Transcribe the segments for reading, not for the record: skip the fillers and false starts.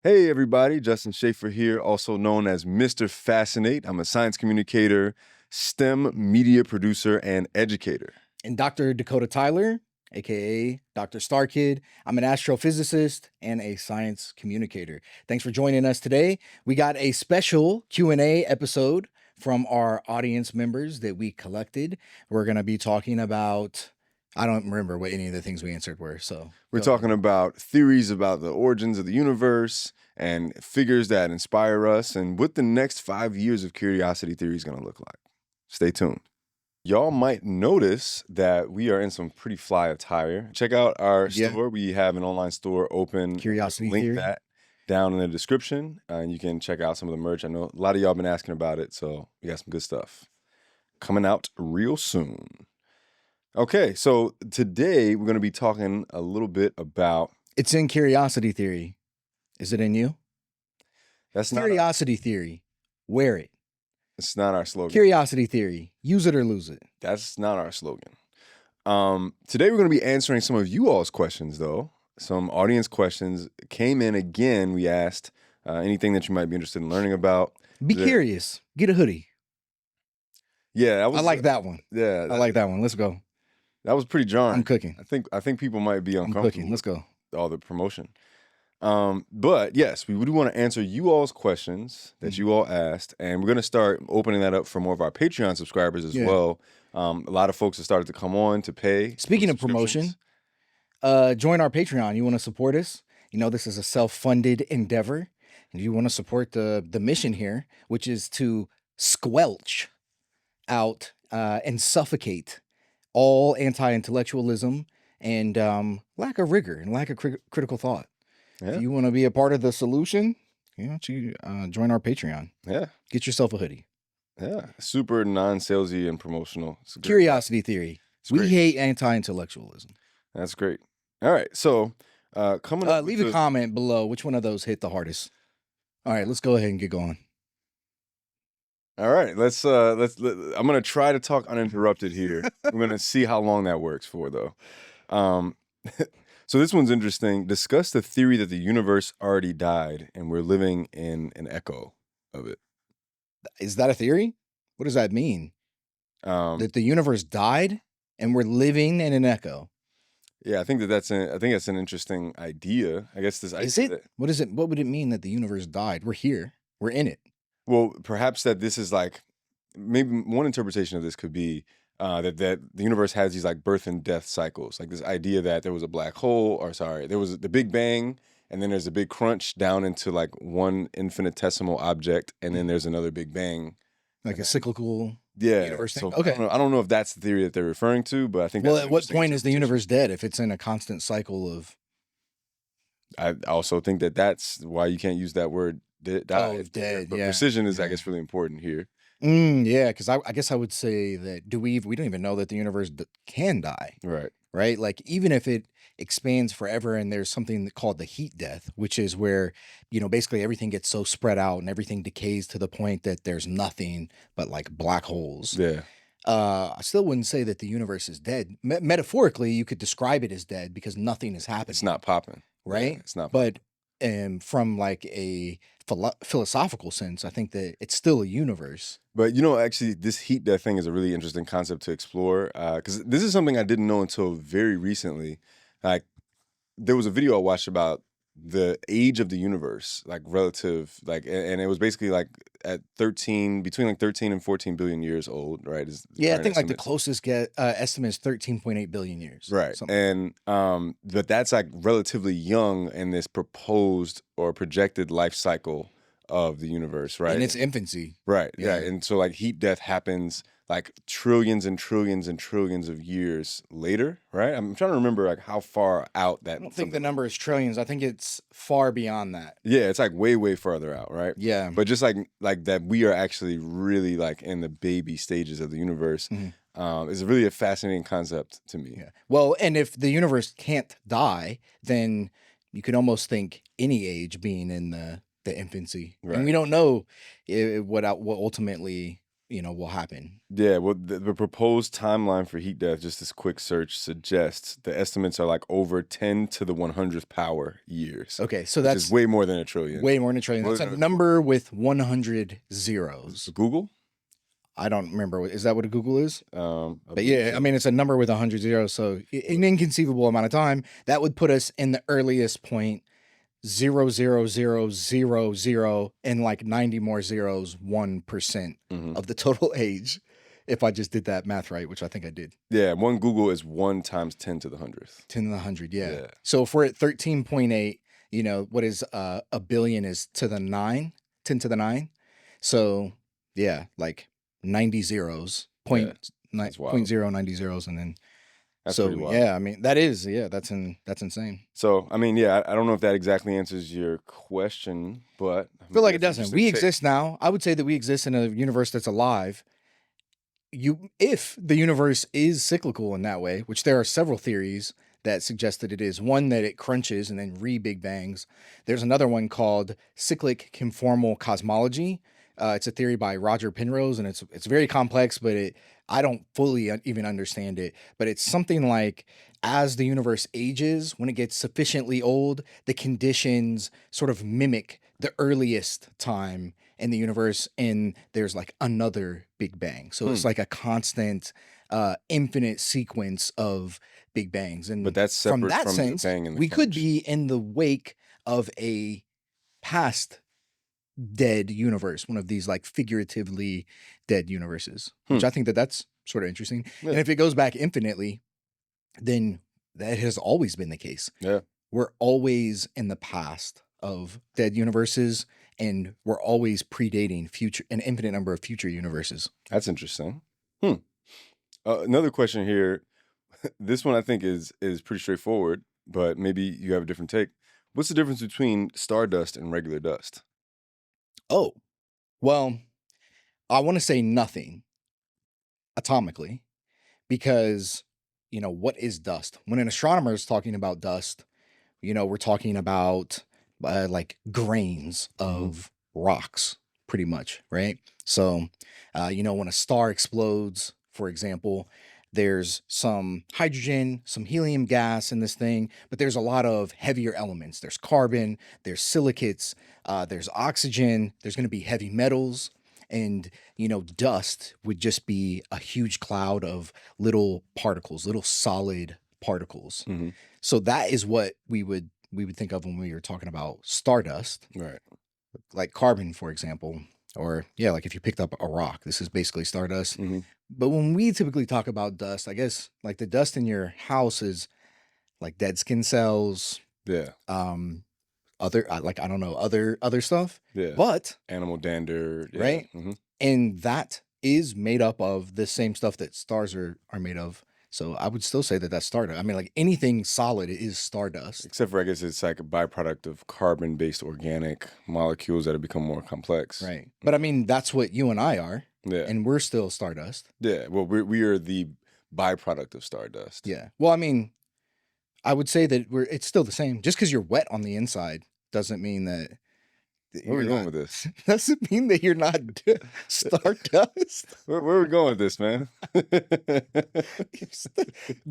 Hey everybody, Justin Shaifer here, also known as Mr. Fascinate. I'm a science communicator, STEM media producer, and educator. And Dr. Dakotah Tyler, aka Dr. Star Kid. I'm an astrophysicist and a science communicator. Thanks for joining us today. We got a special Q&A episode from our audience members that we collected. We're going to be talking about, I don't remember what any of the things we answered were. So we're talking about theories about the origins of the universe and figures that inspire us and what the next 5 years of curiosity theory is going to look like. Stay tuned. Y'all might notice that we are in some pretty fly attire. Check out our store. We have an online store open. Curiosity Link Theory. that down in the description, and you can check out some of the merch. I know a lot of y'all been asking about it, so we got some good stuff coming out real soon. Okay, so today we're going to be talking a little bit about... It's in Curiosity Theory. Is it in you? That's not Curiosity Theory. Wear it. It's not our slogan. Curiosity Theory. Use it or lose it. That's not our slogan. Today we're going to be answering some of you all's questions, though. Some audience questions came in again. We asked anything that you might be interested in learning about. Be curious. Get a hoodie. Yeah, that was, I like that one. Yeah, I like that one. Let's go. That was pretty jarring. I'm cooking. I think people might be uncomfortable. I'm cooking. Let's go. All the promotion. But yes, we do want to answer you all's questions that you all asked, and we're going to start opening that up for more of our Patreon subscribers as well. A lot of folks have started to come on to pay. Speaking of promotion, join our Patreon. You want to support us? You know, this is a self-funded endeavor, and you want to support the mission here, which is to squelch out and suffocate all anti-intellectualism and lack of rigor and lack of critical thought. Yeah. If you want to be a part of the solution, join our Patreon. Yeah. Get yourself a hoodie. Yeah. Super non-salesy and promotional. Curiosity Theory. We hate anti-intellectualism. That's great. All right. So coming up, leave a comment below. Which one of those hit the hardest? All right, let's go ahead and get going. All right, let's I'm gonna try to talk uninterrupted here. I'm gonna see how long that works for, though. So this one's interesting. Discuss the theory that the universe already died and we're living in an echo of it. Is that a theory? What does that mean? That the universe died and we're living in an echo. Yeah, I think that's an interesting idea. I guess this is it. What is it? What would it mean that the universe died? We're here. We're in it. Well, perhaps that this is like, maybe one interpretation of this could be that the universe has these like birth and death cycles, like this idea that there was a black hole, there was the Big Bang, and then there's a big crunch down into like one infinitesimal object, and then there's another Big Bang. Like a cyclical universe thing? So okay. I don't know if that's the theory that they're referring to, but I think well, at what point is the universe dead if it's in a constant cycle of... I also think that that's why you can't use that word dead. Dead, but precision is, I guess, really important here. Yeah, because I guess I would say that we don't even know that the universe can die. Right? Like, even if it expands forever and there's something called the heat death, which is where, basically everything gets so spread out and everything decays to the point that there's nothing but like black holes. Yeah. I still wouldn't say that the universe is dead. Metaphorically, you could describe it as dead because nothing is happening. It's not popping. Right? Yeah, it's not popping. But from like a philosophical sense, I think that it's still a universe. But actually, this heat death thing is a really interesting concept to explore, because this is something I didn't know until very recently. Like, there was a video I watched about the age of the universe, like relative, like, and it was basically like at between like 13 and 14 billion years old, right? I think like the closest estimate is 13.8 billion years. Right. And but that's like relatively young in this proposed or projected life cycle of the universe, right? In its infancy. Right. Yeah. And so like heat death happens like trillions and trillions and trillions of years later, right? I'm trying to remember like how far out that... I don't think the number is trillions. I think it's far beyond that. Yeah, it's like way, way farther out, right? Yeah. But just like that we are actually really like in the baby stages of the universe is really a fascinating concept to me. Yeah. Well, and if the universe can't die, then you could almost think any age being in the infancy. Right. And we don't know what ultimately will happen. Yeah, well, the proposed timeline for heat death, just this quick search suggests the estimates are like over 10 to the 100th power years, Okay, so which is that's way more than a trillion. way more than a trillion. More That's a than a- number with 100 zeros. Google? I don't remember. Is that what a Google is? I But believe yeah, so. I mean, it's a number with 100 zeros. So an inconceivable amount of time. That would put us in the earliest point, 0.00000 and like 90 more zeros, 1% Mhm. of the total age. If I just did that math right, which I think I did. Yeah, one Google is 1 times 10 to the 100th. 10 to the 100, yeah. Yeah. So if we're at 13.8, what is a billion is to the 9, 10 to the 9. So yeah, like 90 zeros, Yeah, that's wild. 0.090 zeros, and then That's so pretty wild. yeah, I mean that's insane. So, I mean, yeah, I don't know if that exactly answers your question, but I feel like it that's doesn't. interesting We take. exist now. I would say that we exist in a universe that's alive. If the universe is cyclical in that way, which there are several theories that suggest that it is. One, that it crunches and then re-big bangs. There's another one called cyclic conformal cosmology. It's a theory by Roger Penrose, and it's very complex, but I don't fully even understand it. But it's something like, as the universe ages, when it gets sufficiently old, the conditions sort of mimic the earliest time in the universe, and there's like another big bang. So it's like a constant infinite sequence of big bangs. And But that's from separate that from the sense, bang and the we could crunch. be in the wake of a past dead universe, one of these like figuratively dead universes, which I think that's sort of interesting. Yeah. And if it goes back infinitely, then that has always been the case. Yeah. We're always in the past of dead universes, and we're always predating an infinite number of future universes. That's interesting. Another question here. This one I think is pretty straightforward, but maybe you have a different take. What's the difference between stardust and regular dust? Oh, well, I want to say nothing atomically, because what is dust? When an astronomer is talking about dust, we're talking about like grains of rocks, pretty much, right? So, when a star explodes, for example, there's some hydrogen, some helium gas in this thing, but there's a lot of heavier elements. There's carbon, there's silicates, there's oxygen, there's going to be heavy metals. And, dust would just be a huge cloud of little particles, little solid particles. Mm-hmm. So that is what we would think of when we were talking about stardust, Right. like carbon, for example, or like if you picked up a rock, this is basically stardust. Mm-hmm. But when we typically talk about dust, I guess like the dust in your house is like dead skin cells, Yeah. other like I don't know, other stuff. Yeah. But Animal dander. Yeah. right, Mm-hmm. and that is made up of the same stuff that stars are made of. So I would still say that that's stardust. I mean, like anything solid is stardust. Except for, I guess it's like a byproduct of carbon-based organic molecules that have become more complex. Right. But I mean, that's what you and I are. Yeah. And we're still stardust. Yeah. Well, we are the byproduct of stardust. Yeah. Well, I mean, I would say that it's still the same. Just because you're wet on the inside doesn't mean that. Where are we going with this? Doesn't mean that you're not stardust. Where are we going with this, man?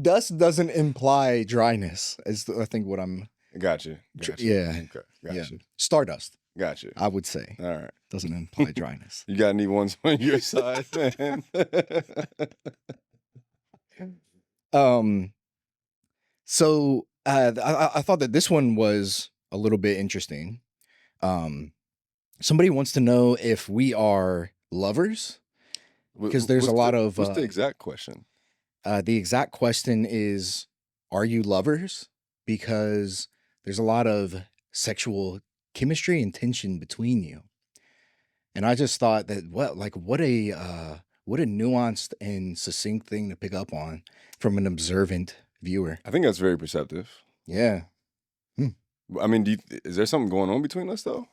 Dust doesn't imply dryness, is I think what I'm. Gotcha. Yeah. Okay. Gotcha. Yeah. Stardust, Gotcha. I would say, All right. doesn't imply dryness. You got any ones on your side, man? So I thought that this one was a little bit interesting. Somebody wants to know if we are lovers, because there's a lot of. What's the exact question? The exact question is, are you lovers? Because there's a lot of sexual chemistry and tension between you. And I just thought that what a nuanced and succinct thing to pick up on from an observant viewer. I think that's very perceptive. Yeah. I mean, is there something going on between us though?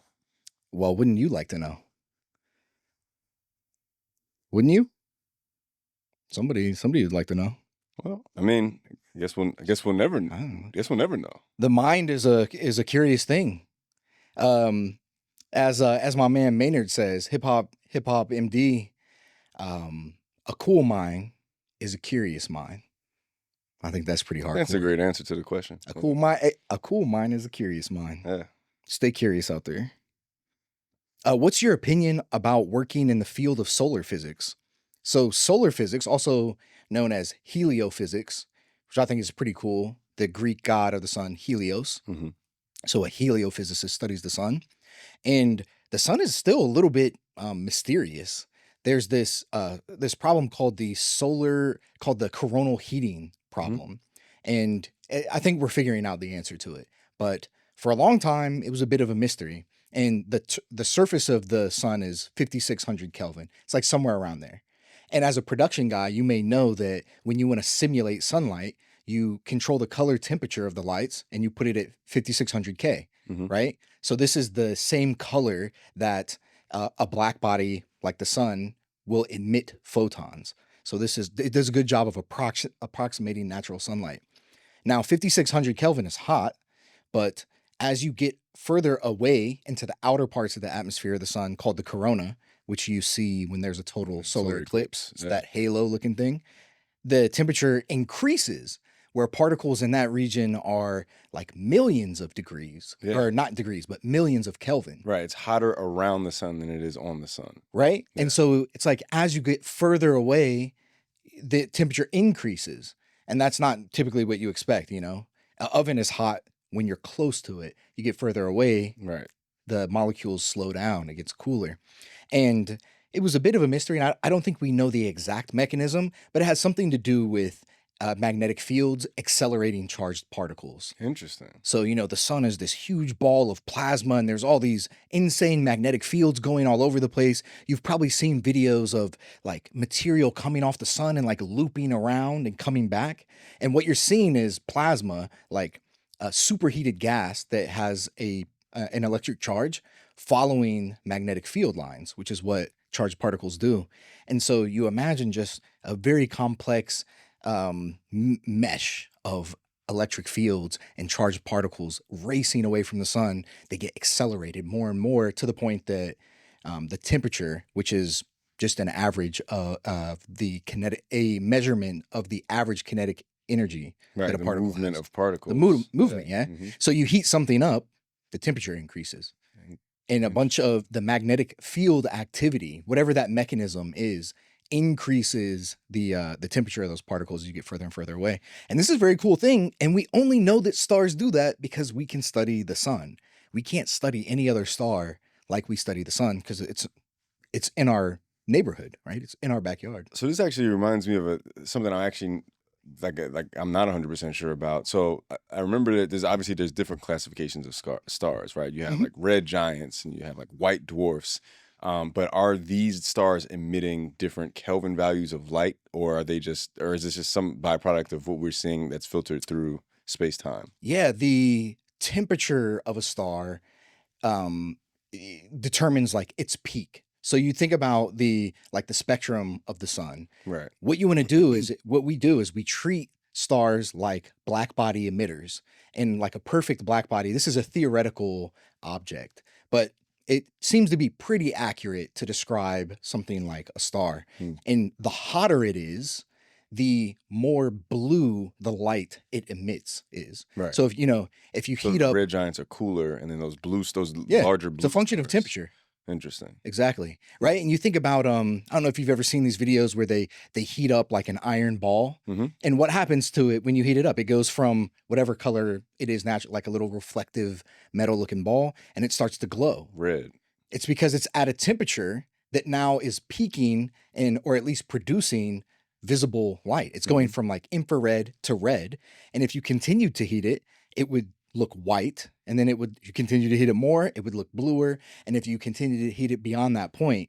Well, wouldn't you like to know? Wouldn't you? Somebody would like to know. Well, I mean, I guess we'll never. I don't know. Guess we'll never know. The mind is a curious thing. As my man Maynard says, hip hop MD. A cool mind is a curious mind. I think that's pretty hardcore. That's a great answer to the question. A cool mind is a curious mind. Yeah. Stay curious out there. What's your opinion about working in the field of solar physics? So solar physics, also known as heliophysics, which I think is pretty cool. The Greek god of the sun, Helios. Mm-hmm. So a heliophysicist studies the sun, and the sun is still a little bit mysterious. There's this problem called the coronal heating problem, and I think we're figuring out the answer to it. But for a long time, it was a bit of a mystery. And the surface of the sun is 5,600 Kelvin. It's like somewhere around there. And as a production guy, you may know that when you want to simulate sunlight, you control the color temperature of the lights and you put it at 5,600 K, right? So this is the same color that a black body like the sun will emit photons. So it does a good job of approximating natural sunlight. Now, 5,600 Kelvin is hot, but as you get further away into the outer parts of the atmosphere of the sun, called the corona, which you see when there's a total solar eclipse, it's that halo looking thing, the temperature increases, where particles in that region are like millions of degrees, or not degrees, but millions of Kelvin. Right. It's hotter around the sun than it is on the sun. Right. Yeah. And so it's like as you get further away, the temperature increases. And that's not typically what you expect, you know? An oven is hot when you're close to it. You get further away, right? The molecules slow down, it gets cooler. And it was a bit of a mystery, and I don't think we know the exact mechanism, but it has something to do with magnetic fields accelerating charged particles. Interesting. So, you know, the sun is this huge ball of plasma, and there's all these insane magnetic fields going all over the place. You've probably seen videos of like material coming off the sun and like looping around and coming back. And what you're seeing is plasma, like a superheated gas that has an electric charge following magnetic field lines, which is what charged particles do. And so you imagine just a very complex mesh of electric fields and charged particles racing away from the sun. They get accelerated more and more to the point that the temperature, which is just an average of a measurement of the average kinetic energy, right? That a the particle movement has. Of particles. The movement, yeah. Mm-hmm. So you heat something up, the temperature increases. And a bunch of the magnetic field activity, whatever that mechanism is, increases the temperature of those particles as you get further and further away. And this is a very cool thing. And we only know that stars do that because we can study the sun. We can't study any other star like we study the sun because it's in our neighborhood, right? It's in our backyard. So this actually reminds me of something I actually like I'm not 100% sure about. So I remember that there's different classifications of stars, right? You have like red giants and you have like white dwarfs. But are these stars emitting different Kelvin values of light, or is this just some byproduct of what we're seeing that's filtered through space-time? Yeah, the temperature of a star determines like its peak. So you think about the spectrum of the sun. Right. What we do is we treat stars like black body emitters, and like a perfect black body. This is a theoretical object, but it seems to be pretty accurate to describe something like a star. And the hotter it is, the more blue the light it emits is. Right. So if you heat up, red giants are cooler, and then those larger blue. It's a function of temperature. Interesting. Exactly. Right. And you think about, I don't know if you've ever seen these videos where they heat up like an iron ball, and what happens to it when you heat it up? It goes from whatever color it is natural, like a little reflective metal looking ball, and it starts to glow. Red. It's because it's at a temperature that now is peaking or at least producing visible light. It's going from like infrared to red. And if you continued to heat it, it would look white, and then you continue to heat it more, it would look bluer, and if you continue to heat it beyond that point,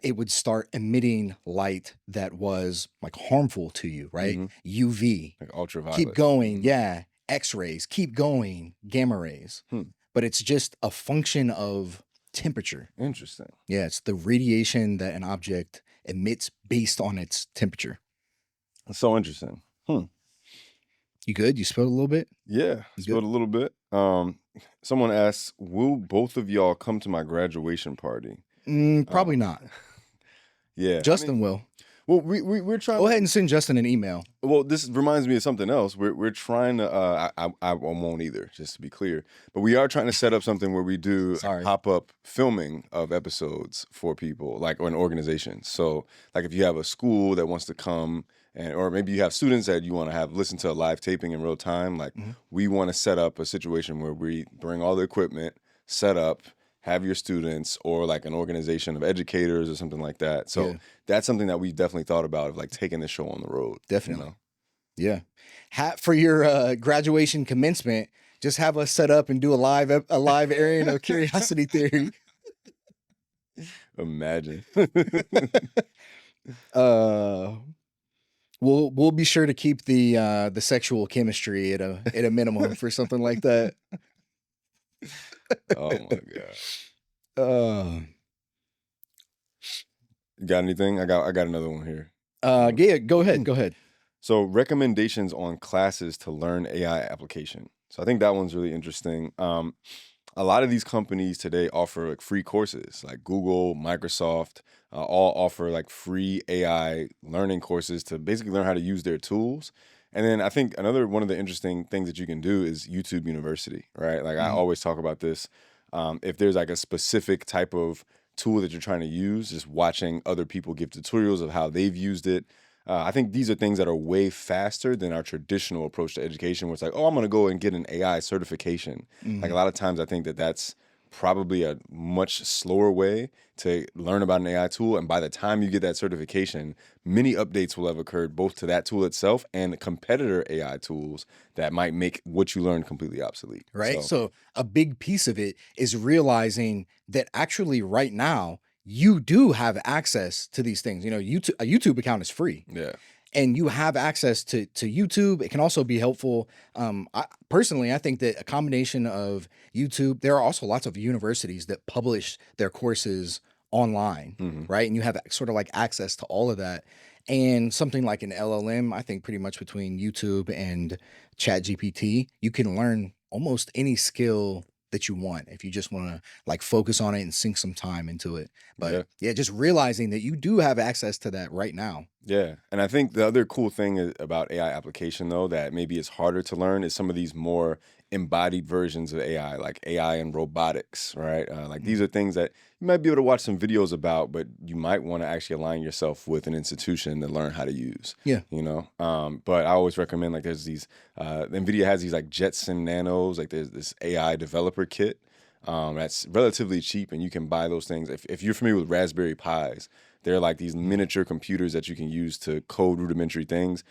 it would start emitting light that was like harmful to you, right? UV, like ultraviolet. Keep going, yeah. X-rays, keep going, gamma rays. But it's just a function of temperature. Interesting. Yeah, it's the radiation that an object emits based on its temperature. That's so interesting. You good? You spilled a little bit? Yeah, spilled a little bit. Someone asks, will both of y'all come to my graduation party? Probably not. Yeah, I mean, Justin will. well, we're trying Go to. ahead and send Justin an email. Well, this reminds me of something else. We're trying to. I won't either, just to be clear. But we are trying to set up something where we do Sorry. pop up filming of episodes for people, like, or an organization. So, like, if you have a school that wants to come, and or maybe you have students that you want to have listen to a live taping in real time, like, Mhm. we want to set up a situation where we bring all the equipment, set up, have your students, or like an organization of educators or something like that. So Yeah, that's something that we definitely thought about, of like taking the show on the road. definitely. Yeah. For your graduation commencement, just have us set up and do a live airing of Curiosity Theory. Imagine. Uh, we'll be sure to keep the sexual chemistry at a minimum for something like that. Oh my god. Uh, Got anything? I got another one here. yeah, go ahead. So, recommendations on classes to learn AI application. So I think that one's really interesting. A lot of these companies today offer like free courses, like Google, Microsoft, all offer like free AI learning courses to basically learn how to use their tools. And then I think another one of the interesting things that you can do is YouTube University, right? Like, I Mhm. always talk about this. If there's like a specific type of tool that you're trying to use, just watching other people give tutorials of how they've used it. I think these are things that are way faster than our traditional approach to education, where it's like, oh, I'm going to go and get an AI certification. Like, a Mhm. lot of times I think that that's probably a much slower way to learn about an AI tool. And by the time you get that certification, many updates will have occurred both to that tool itself and competitor AI tools that might make what you learn completely obsolete. Right. So, So a big piece of it is realizing that actually right now you do have access to these things. A YouTube account is free. yeah. And you have access to YouTube. It can also be helpful. Personally, I think that a combination of YouTube, there are also lots of universities that publish their courses online, hmm right? And you have sort of like access to all of that. And something like an LLM, I think pretty much between YouTube and ChatGPT, you can learn almost any skill that you want if you just want to like focus on it and sink some time into it. But Yeah. yeah, just realizing that you do have access to that right now. Yeah. And I think the other cool thing about AI application, though, that maybe is harder to learn is some of these more embodied versions of AI, like AI and robotics, right? Like, these Mhm. are things that you might be able to watch some videos about, but you might want to actually align yourself with an institution to learn how to use. Yeah. But I always recommend, like, there's these, NVIDIA has these like Jetson Nanos, like there's this AI developer kit. That's relatively cheap, and you can buy those things. If you're familiar with Raspberry Pis, they're like these miniature computers that you can use to code rudimentary things.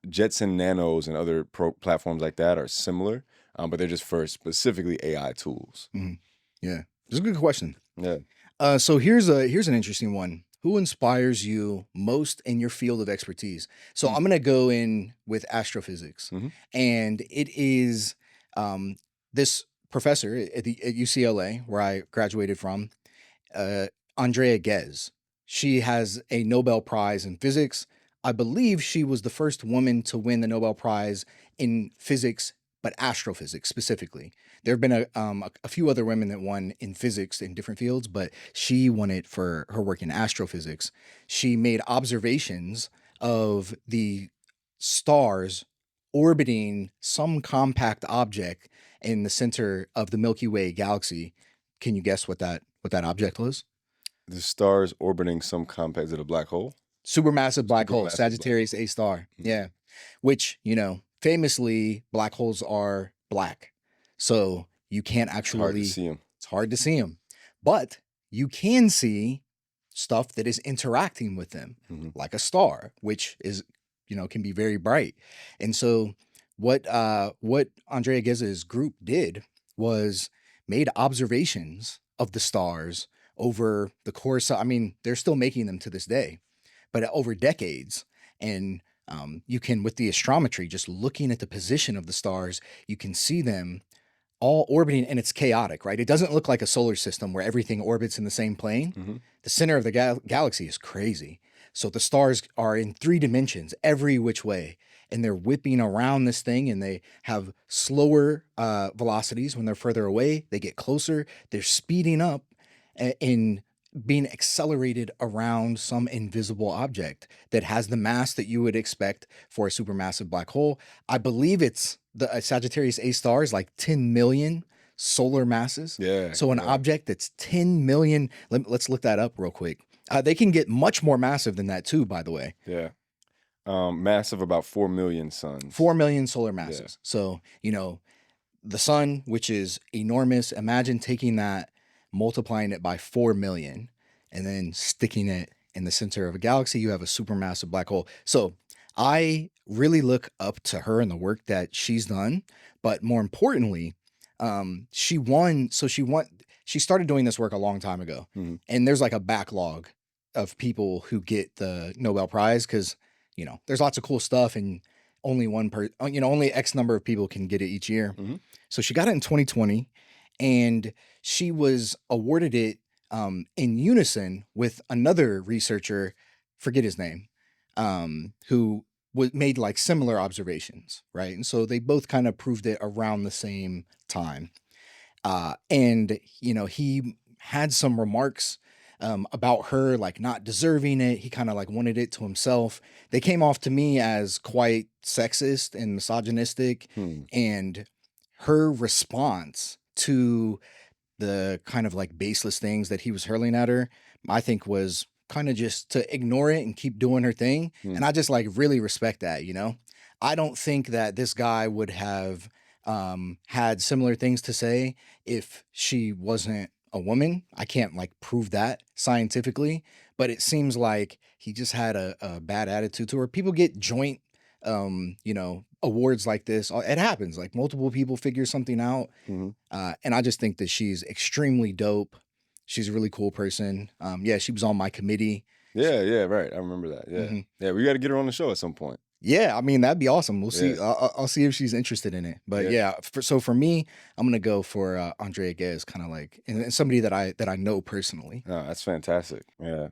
Jetson Nanos and other platforms like that are similar, but they're just for specifically AI tools. Mhm. Yeah. It's a good question. Yeah. So here's an interesting one. Who inspires you most in your field of expertise? So Mm. I'm gonna go in with astrophysics, Mhm. and it is this professor at UCLA where I graduated from, uh, Andrea Ghez. She has a Nobel Prize in physics. I believe she was the first woman to win the Nobel Prize in physics, but astrophysics specifically. There have been a few other women that won in physics in different fields, but she won it for her work in astrophysics. She made observations of the stars orbiting some compact object in the center of the Milky Way galaxy. Can you guess what that object was? The stars orbiting some compact, is it a black hole? Supermassive black hole, Supermassive black hole. Sagittarius A star. Mhm. Yeah. Which, famously black holes are black. So you can't It's hard to actually, see them. it's hard to see them. But you can see stuff that is interacting with them, hmm like a star, which is, can be very bright. And so what Andrea Gheza's group did was made observations of the stars over the course of, I mean, they're still making them to this day, but over decades. And you can, with the astrometry, just looking at the position of the stars, you can see them all orbiting, and it's chaotic, right? It doesn't look like a solar system where everything orbits in the same plane. hmm The center of the galaxy is crazy. So the stars are in 3 dimensions, every which way, and they're whipping around this thing, and they have slower velocities when they're further away. They get closer, they're speeding up in being accelerated around some invisible object that has the mass that you would expect for a supermassive black hole. I believe it's the Sagittarius A star is like 10 million solar masses. Yeah, So an yeah, object that's 10 million, let's look that up real quick. They can get much more massive than that too, by the way. yeah. Mass of about 4 million suns. 4 million solar Yeah. masses. So, the sun, which is enormous, imagine taking that, multiplying it by 4 million, and then sticking it in the center of a galaxy. You have a supermassive black hole. So I really look up to her and the work that she's done. But more importantly, she started doing this work a long time ago. Mhm. And there's like a backlog of people who get the Nobel Prize because, there's lots of cool stuff and only X number of people can get it each year. Mhm. So she got it in 2020, and she was awarded it in unison with another researcher, forget his name, who made like similar observations, right? And so they both kind of proved it around the same time. And he had some remarks about her like not deserving it. He kind of like wanted it to himself. They came off to me as quite sexist and misogynistic, Hmm. and her response to the kind of like baseless things that he was hurling at her, I think was kind of just to ignore it and keep doing her thing. Hmm. And I just like really respect that, I don't think that this guy would have had similar things to say if she wasn't a woman. I can't like prove that scientifically, but it seems like he just had a bad attitude to her. People get joint awards like this. It happens, like multiple people figure something out. Mhm. And I just think that she's extremely dope. She's a really cool person. Yeah, she was on my committee. Yeah, yeah, right. I remember that. Yeah, Mhm. yeah. We got to get her on the show at some point. Yeah, I mean that'd be awesome. We'll see. Yeah. I'll see if she's interested in it. But Yeah. so for me, I'm gonna go for Andrea Ghez, kind of like and somebody that I know personally. No, that's fantastic. Yeah.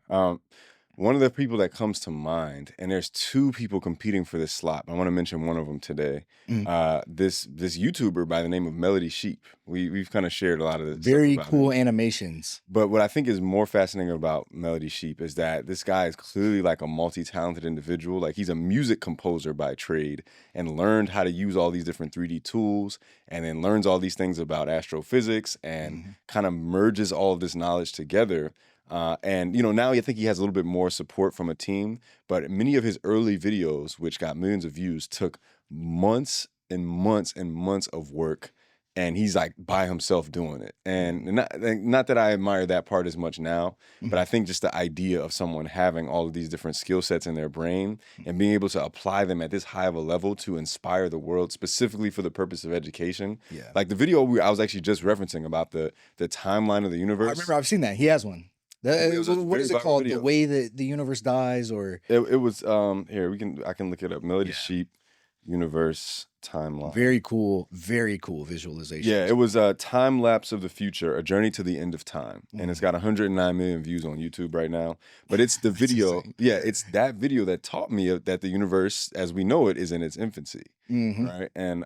One of the people that comes to mind, and there's two people competing for this slot. I want to mention one of them today. Mm. This YouTuber by the name of Melody Sheep. We've kind of shared a lot of this. Very cool animations. But what I think is more fascinating about Melody Sheep is that this guy is clearly like a multi-talented individual. Like he's a music composer by trade and learned how to use all these different 3D tools, and then learns all these things about astrophysics and kind of merges all of this knowledge together. And now I think he has a little bit more support from a team, but many of his early videos, which got millions of views, took months and months and months of work, and he's like by himself doing it. And not that I admire that part as much now, but I think just the idea of someone having all of these different skill sets in their brain and being able to apply them at this high of a level to inspire the world, specifically for the purpose of education. Yeah. Like the video I was actually just referencing about the timeline of the universe. I remember I've seen that. He has one. It was a What is very it viral called? video. The way that the universe dies, or It was here I can look it up. Melody Sheep universe timeline. very cool visualization. Yeah, it was a time lapse of the future, a journey to the end of time, and it's got 109 million views on YouTube right now. But it's the video, it's that video that taught me that the universe, as we know it, is in its infancy, right? And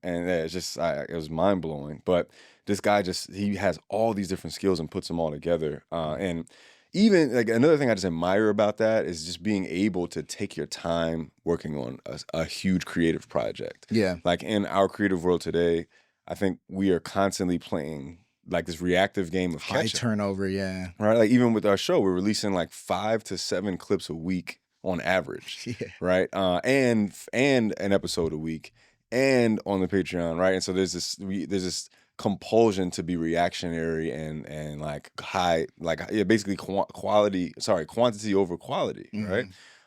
it's just it was mind blowing. But this guy he has all these different skills and puts them all together, and even like another thing I just admire about that is just being able to take your time working on a huge creative project. Yeah. Like in our creative world today, I think we are constantly playing like this reactive game of High catch up, turnover, yeah. right? Like even with our show, we're releasing like 5 to 7 clips a week on average, Yeah. right? And an episode a week, and on the Patreon, right? And so there's this compulsion to be reactionary and like high, like basically quantity over quality, right?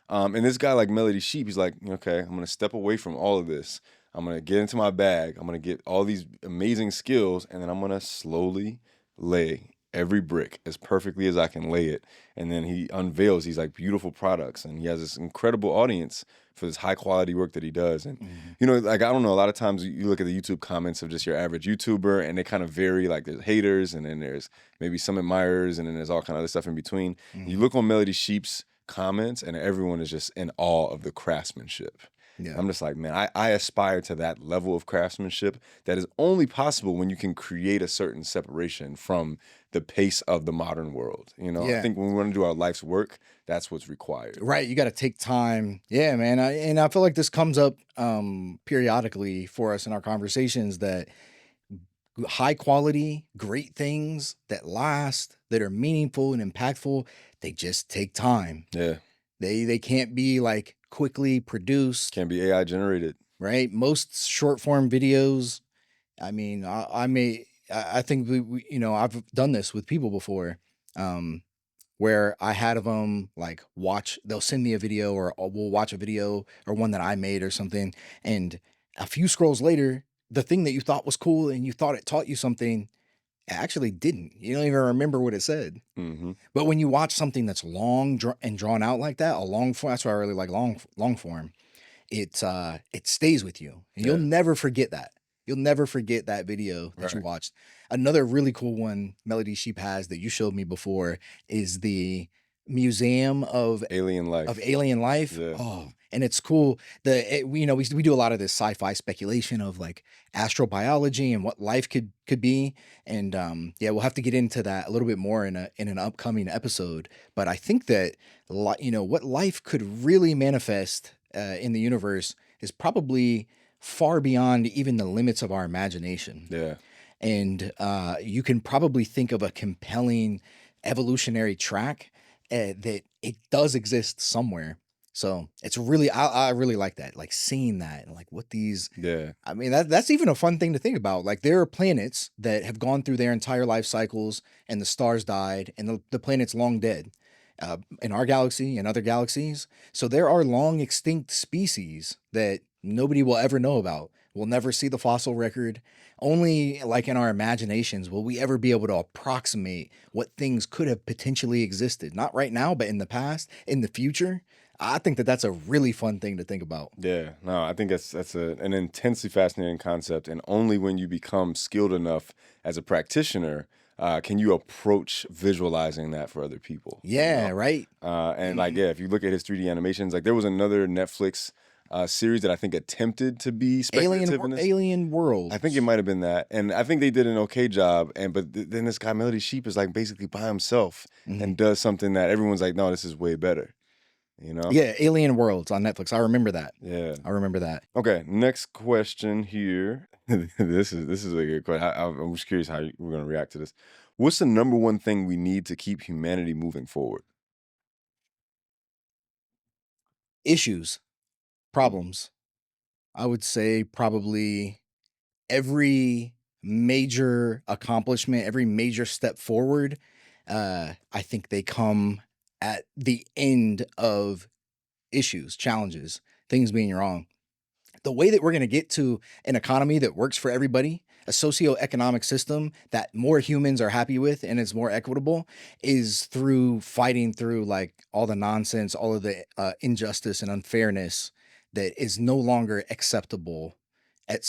And this guy like Melody Sheep, he's like, okay, I'm gonna step away from all of this. I'm gonna get into my bag. I'm gonna get all these amazing skills, and then I'm gonna slowly lay every brick as perfectly as I can lay it. And then he unveils these like beautiful products, and he has this incredible audience for this high quality work that he does. And like I don't know, a lot of times you look at the YouTube comments of just your average YouTuber, and they kind of vary. Like there's haters, and then there's maybe some admirers, and then there's all kind of other stuff in between. You look on Melody Sheep's comments, and everyone is just in awe of the craftsmanship. Yeah. I'm just like, man, I aspire to that level of craftsmanship that is only possible when you can create a certain separation from the pace of the modern world. You know, I Yeah. think when we want to do our life's work, that's what's required. Right. You got to take time. Yeah, man. And I feel like this comes up periodically for us in our conversations that high quality, great things that last, that are meaningful and impactful, they just take time. Yeah, They can't be like quickly produced, can't be AI generated. right? Most short form videos, I mean, I think I've done this with people before. Where I had of them like they'll send me a video or we'll watch a video or one that I made or something. And a few scrolls later, the thing that you thought was cool and you thought it taught you something, it actually didn't. You don't even remember what it said. Mm-hmm. But when you watch something that's long and drawn out like that, a long form, that's why I really like long form. It stays with you, and you'll Yeah. never forget that. You'll never forget that video that you Right. watched. Another really cool one Melody Sheep has that you showed me before is the Museum Alien of life. alien life. Yeah. Oh, and it's cool. We do a lot of this sci-fi speculation of like astrobiology and what life could be. And yeah, we'll have to get into that a little bit more in an upcoming episode. But I think that what life could really manifest in the universe is probably far beyond even the limits of our imagination. Yeah. And you can probably think of a compelling evolutionary track that it does exist somewhere. So it's really, I really like that, like seeing that, and like what these. Yeah. I mean, that's even a fun thing to think about. Like there are planets that have gone through their entire life cycles, and the stars died, and the planet's long dead. In our galaxy and other galaxies. So there are long extinct species that nobody will ever know about. We'll never see the fossil record. Only like in our imaginations will we ever be able to approximate what things could have potentially existed. Not right now, but in the past, in the future. I think that that's a really fun thing to think about. Yeah, no, I think that's an intensely fascinating concept, and only when you become skilled enough as a practitioner can you approach visualizing that for other people. Yeah, right. And like, yeah, if you look at his 3D animations, like there was another Netflix series that I think attempted to be speculative in this. Alien World. I think it might have been that, and I think they did an okay job. And but then this guy Melody Sheep is like basically by himself and does something that everyone's like, no, this is way better. You know? Yeah, Alien Worlds on Netflix. I remember that. Yeah. I remember that. Okay, next question here. This is a good question. I'm just curious how we're going to react to this. What's the number one thing we need to keep humanity moving forward? Issues, problems. I would say probably every major accomplishment, every major step forward, I think they come at the end of issues, challenges, things being wrong. The way that we're going to get to an economy that works for everybody, a socioeconomic system that more humans are happy with and is more equitable, is through fighting through like all the nonsense, all of the injustice and unfairness that is no longer acceptable.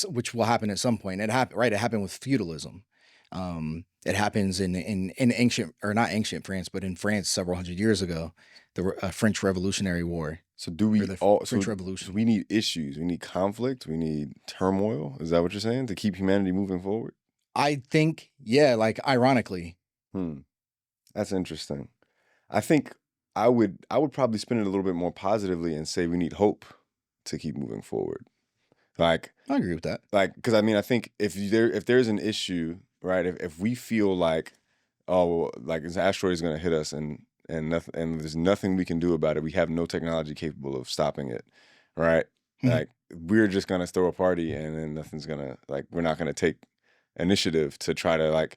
Which will happen at some point. It happened, right? It happened with feudalism. It happens in ancient, or not ancient France, but in France several hundred years ago, the French Revolutionary War. So do we Or the all French so Revolution. we need issues, we need conflict, we need turmoil. Is that what you're saying to keep humanity moving forward? I think, yeah, like ironically, Hmm. That's interesting. I think I would probably spin it a little bit more positively and say we need hope to keep moving forward. Like I agree with that. because I mean I think if there's an issue, right, if we feel like, oh, like this asteroid is going to hit us and nothing, and there's nothing we can do about it, we have no technology capable of stopping it, right? Mhm. Like we're just going to throw a party and then nothing's going to, like, we're not going to take initiative to try to like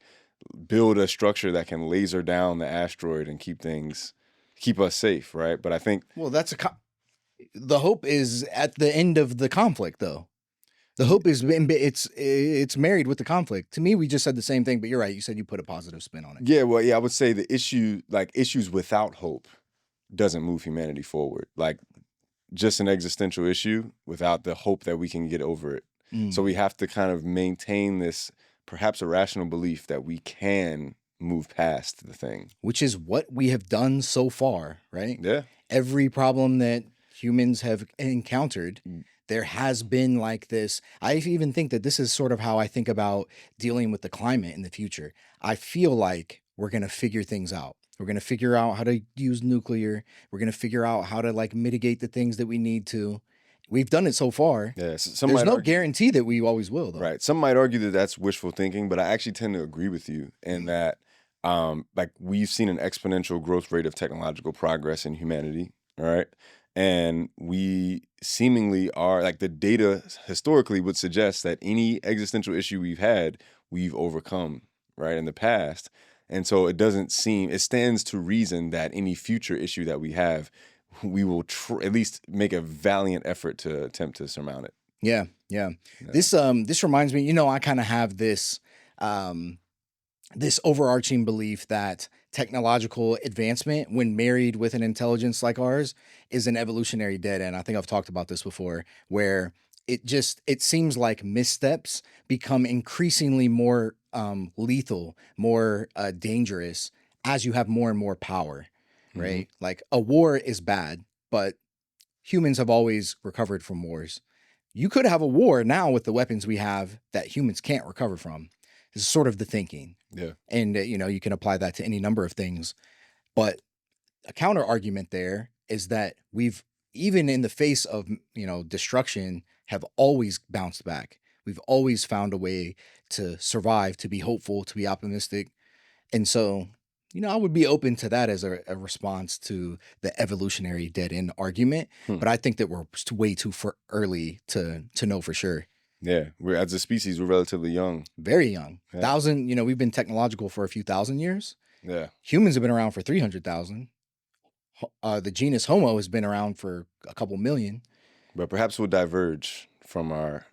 build a structure that can laser down the asteroid and keep us safe, right? But I think Well, the hope is at the end of the conflict, though. The hope is it's married with the conflict. To me, we just said the same thing, but you're right. You said you put a positive spin on it. yeah, well, yeah, I would say the issue, like issues without hope, doesn't move humanity forward. Like just an existential issue without the hope that we can get over it. So we have to kind of maintain this perhaps irrational belief that we can move past the thing. Which is what we have done so far, right? Yeah. Every problem that humans have encountered, Mm. there has been like this. I even think that this is sort of how I think about dealing with the climate in the future. I feel like we're going to figure things out. We're going to figure out how to use nuclear. We're going to figure out how to like mitigate the things that we need to. We've done it so far. Yeah, some There's might no argue, guarantee that we always will, though. right. Some might argue that that's wishful thinking, but I actually tend to agree with you in that, like we've seen an exponential growth rate of technological progress in humanity, all right? And we seemingly are, like the data historically would suggest that any existential issue we've had, we've overcome, right, in the past. And so it stands to reason that any future issue that we have, we will at least make a valiant effort to attempt to surmount it. Yeah. This reminds me, I kind of have this this overarching belief that technological advancement, when married with an intelligence like ours, is an evolutionary dead end. I think I've talked about this before, where it seems like missteps become increasingly more lethal, more dangerous as you have more and more power, right? Like a war is bad, but humans have always recovered from wars. You could have a war now with the weapons we have that humans can't recover from. This is sort of the thinking. Yeah. And, you can apply that to any number of things. But a counter argument there is that we've, even in the face of, destruction, have always bounced back. We've always found a way to survive, to be hopeful, to be optimistic. And so, I would be open to that as a response to the evolutionary dead end argument. But I think that we're way too early to know for sure. Yeah, as a species, we're relatively young. Very young. Yeah. We've been technological for a few thousand years. Yeah. Humans have been around for 300,000. The genus Homo has been around for a couple million. But perhaps we'll diverge from our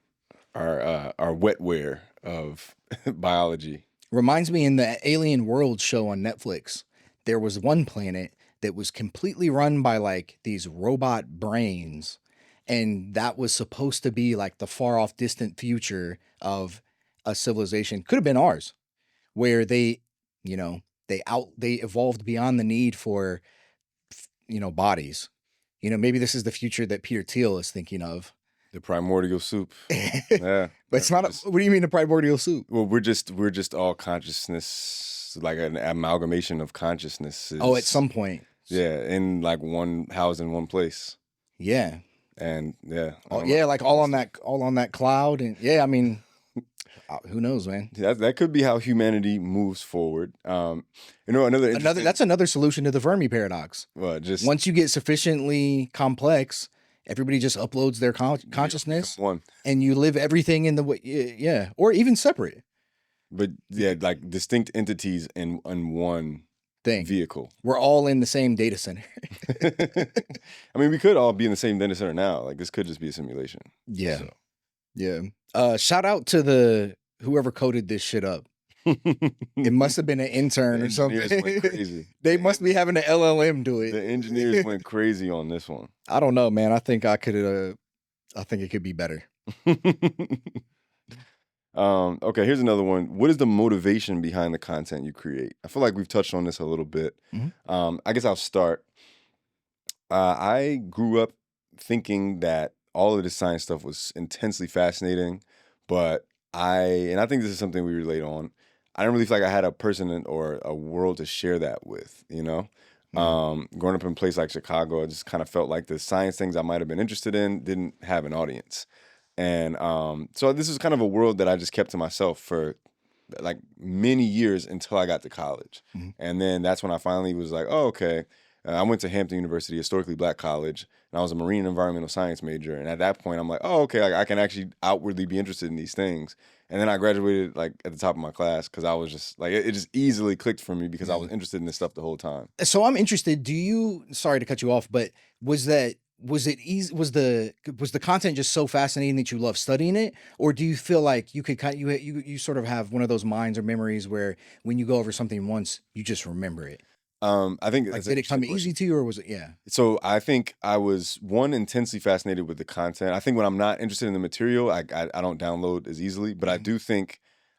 wetware of biology. Reminds me, in the Alien World show on Netflix, there was one planet that was completely run by like these robot brains. And that was supposed to be like the far off distant future of a civilization. Could have been ours, where they evolved beyond the need for, bodies. Maybe this is the future that Peter Thiel is thinking of. The primordial soup. Yeah. But it's not, what do you mean the primordial soup? Well, we're just all consciousness, like an amalgamation of consciousnesses. Oh, at some point. Yeah, in like housed in one place. Yeah. And yeah. Like all on that cloud. And yeah, I mean, who knows, man? That could be how humanity moves forward. That's another solution to the Fermi paradox. Well, just once you get sufficiently complex, everybody just uploads their consciousness, and you live everything in the way, yeah, or even separate. But yeah, like distinct entities in one thing vehicle. We're all in the same data center. I mean, we could all be in the same data center now. Like this could just be a simulation. Yeah. So. Yeah. Shout out to whoever coded this shit up. It must have been an intern or something. Went crazy. They must be having an LLM do it. The engineers went crazy on this one. I don't know, man. I think I think it could be better. Okay, here's another one. What is the motivation behind the content you create? I feel like we've touched on this a little bit. Mm-hmm. I guess I'll start. I grew up thinking that all of this science stuff was intensely fascinating, but I think this is something we relate on. I didn't really feel like I had a person or a world to share that with, Mm-hmm. Growing up in a place like Chicago, I just kind of felt like the science things I might have been interested in didn't have an audience. And so this is kind of a world that I just kept to myself for like many years until I got to college. Mm-hmm. And then that's when I finally was like, oh, okay. I went to Hampton University, historically black college, and I was a marine and environmental science major. And at that point, I'm like, oh, okay, I can actually outwardly be interested in these things. And then I graduated like at the top of my class because I was just like, it just easily clicked for me because I was interested in this stuff the whole time. So I'm interested. Sorry to cut you off, but was it easy? Was the content just so fascinating that you love studying it, or do you feel like you could you sort of have one of those minds or memories where when you go over something once, you just remember it? I think like, did it come easy to you, or was it? Yeah. So I think I was intensely fascinated with the content. I think when I'm not interested in the material, I don't download as easily. But mm-hmm.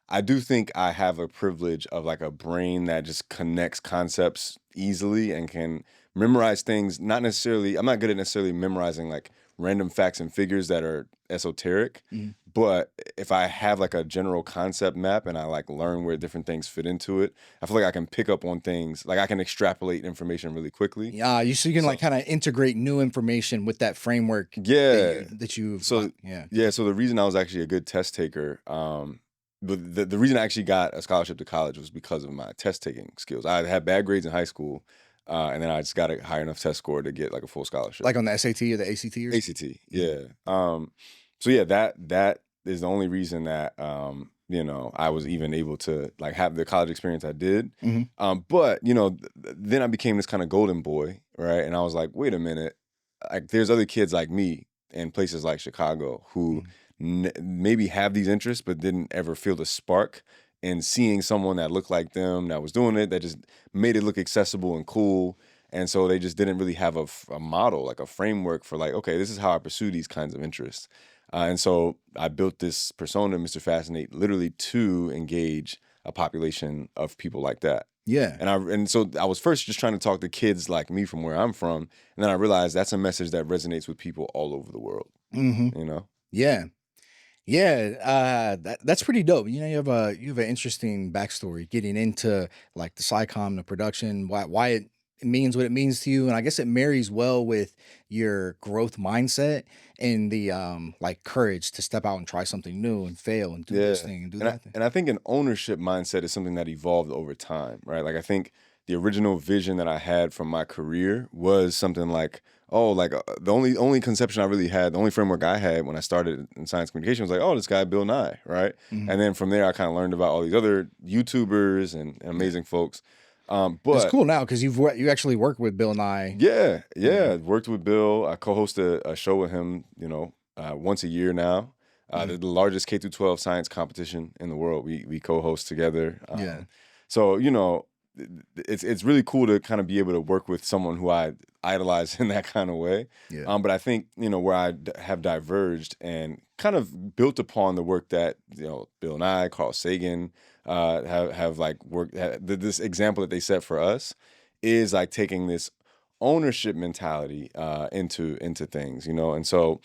I do think I have a privilege of like a brain that just connects concepts easily and can memorize things. I'm not good at necessarily memorizing like random facts and figures that are esoteric. Mhm. But if I have like a general concept map and I like learn where different things fit into it, I feel like I can pick up on things. Like I can extrapolate information really quickly. Yeah, so you can like So kind of integrate new information with that framework yeah. that you've So yeah. yeah, so the reason I was actually a good test taker, but the reason I actually got a scholarship to college was because of my test taking skills. I had bad grades in high school, and then I just got a high enough test score to get like a full scholarship. Like on the SAT or the ACT or something? ACT, yeah. So yeah, that is the only reason that I was even able to like have the college experience I did. Mhm. But then I became this kind of golden boy, right? And I was like, wait a minute, like there's other kids like me in places like Chicago who maybe have these interests but didn't ever feel the spark. And seeing someone that looked like them that was doing it, that just made it look accessible and cool. And so they just didn't really have a model, like a framework for like, okay, this is how I pursue these kinds of interests. And so I built this persona, Mr. Fascinate, literally to engage a population of people like that. Yeah. And so I was first just trying to talk to kids like me from where I'm from, and then I realized that's a message that resonates with people all over the world. Mhm. You know? Yeah. Yeah, that's pretty dope. You know, you have an interesting backstory getting into like the SciComm, the production, why it means what it means to you, and I guess it marries well with your growth mindset and the like courage to step out and try something new and fail and do this Yeah. thing and do And I, that thing. and I think an ownership mindset is something that evolved over time, right? Like I think the original vision that I had from my career was something like, oh, like the only conception I really had, the only framework I had when I started in science communication was like, oh, this guy Bill Nye, right? Mhm. And then from there, I kind of learned about all these other YouTubers and amazing folks. It's But cool now because you actually work with Bill Nye. yeah, worked with Bill. I co-host a show with him, once a year now. The largest K through 12 science competition in the world. We co-host together. Yeah. So it's really cool to kind of be able to work with someone who I idolize in that kind of way. Yeah. But I think where I have diverged and kind of built upon the work that Bill Nye, Carl Sagan have like worked. This example that they set for us is like taking this ownership mentality into things, and so.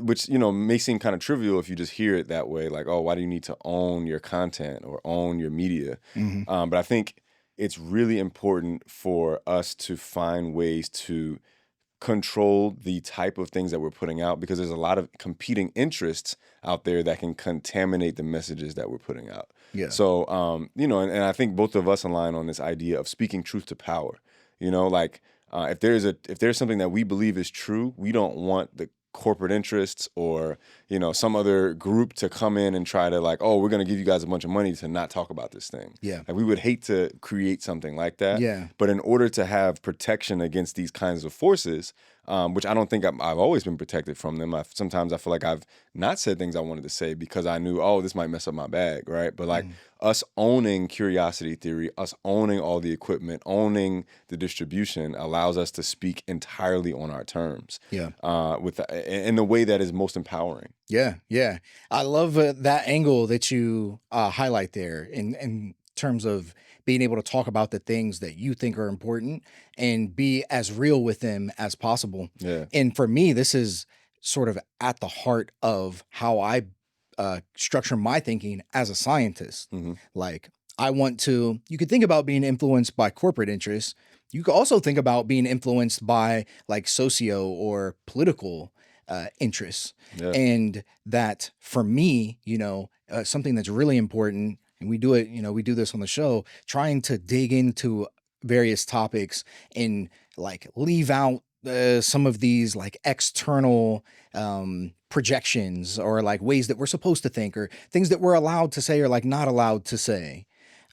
Which may seem kind of trivial if you just hear it that way, like, oh, why do you need to own your content or own your media? Mhm. But I think it's really important for us to find ways to control the type of things that we're putting out, because there's a lot of competing interests out there that can contaminate the messages that we're putting out. Yeah. So, and I think both of us align on this idea of speaking truth to power. Like if there's something that we believe is true, we don't want the corporate interests or some other group to come in and try to like, oh, we're going to give you guys a bunch of money to not talk about this thing. Yeah. Like we would hate to create something like that. Yeah. But in order to have protection against these kinds of forces, which I don't think I've always been protected from them. Sometimes I feel like I've not said things I wanted to say because I knew, oh, this might mess up my bag, right? But like us owning curiosity theory, us owning all the equipment, owning the distribution allows us to speak entirely on our terms. Yeah. In the way that is most empowering. Yeah, yeah. I love that angle that you highlight there in terms of being able to talk about the things that you think are important and be as real with them as possible. Yeah. And for me, this is sort of at the heart of how I structure my thinking as a scientist. Mm-hmm. Like, you could think about being influenced by corporate interests. You could also think about being influenced by like socio or political interests. Yeah. And that for me, something that's really important, and we do it, we do this on the show, trying to dig into various topics and like leave out some of these like external projections or like ways that we're supposed to think or things that we're allowed to say or like not allowed to say.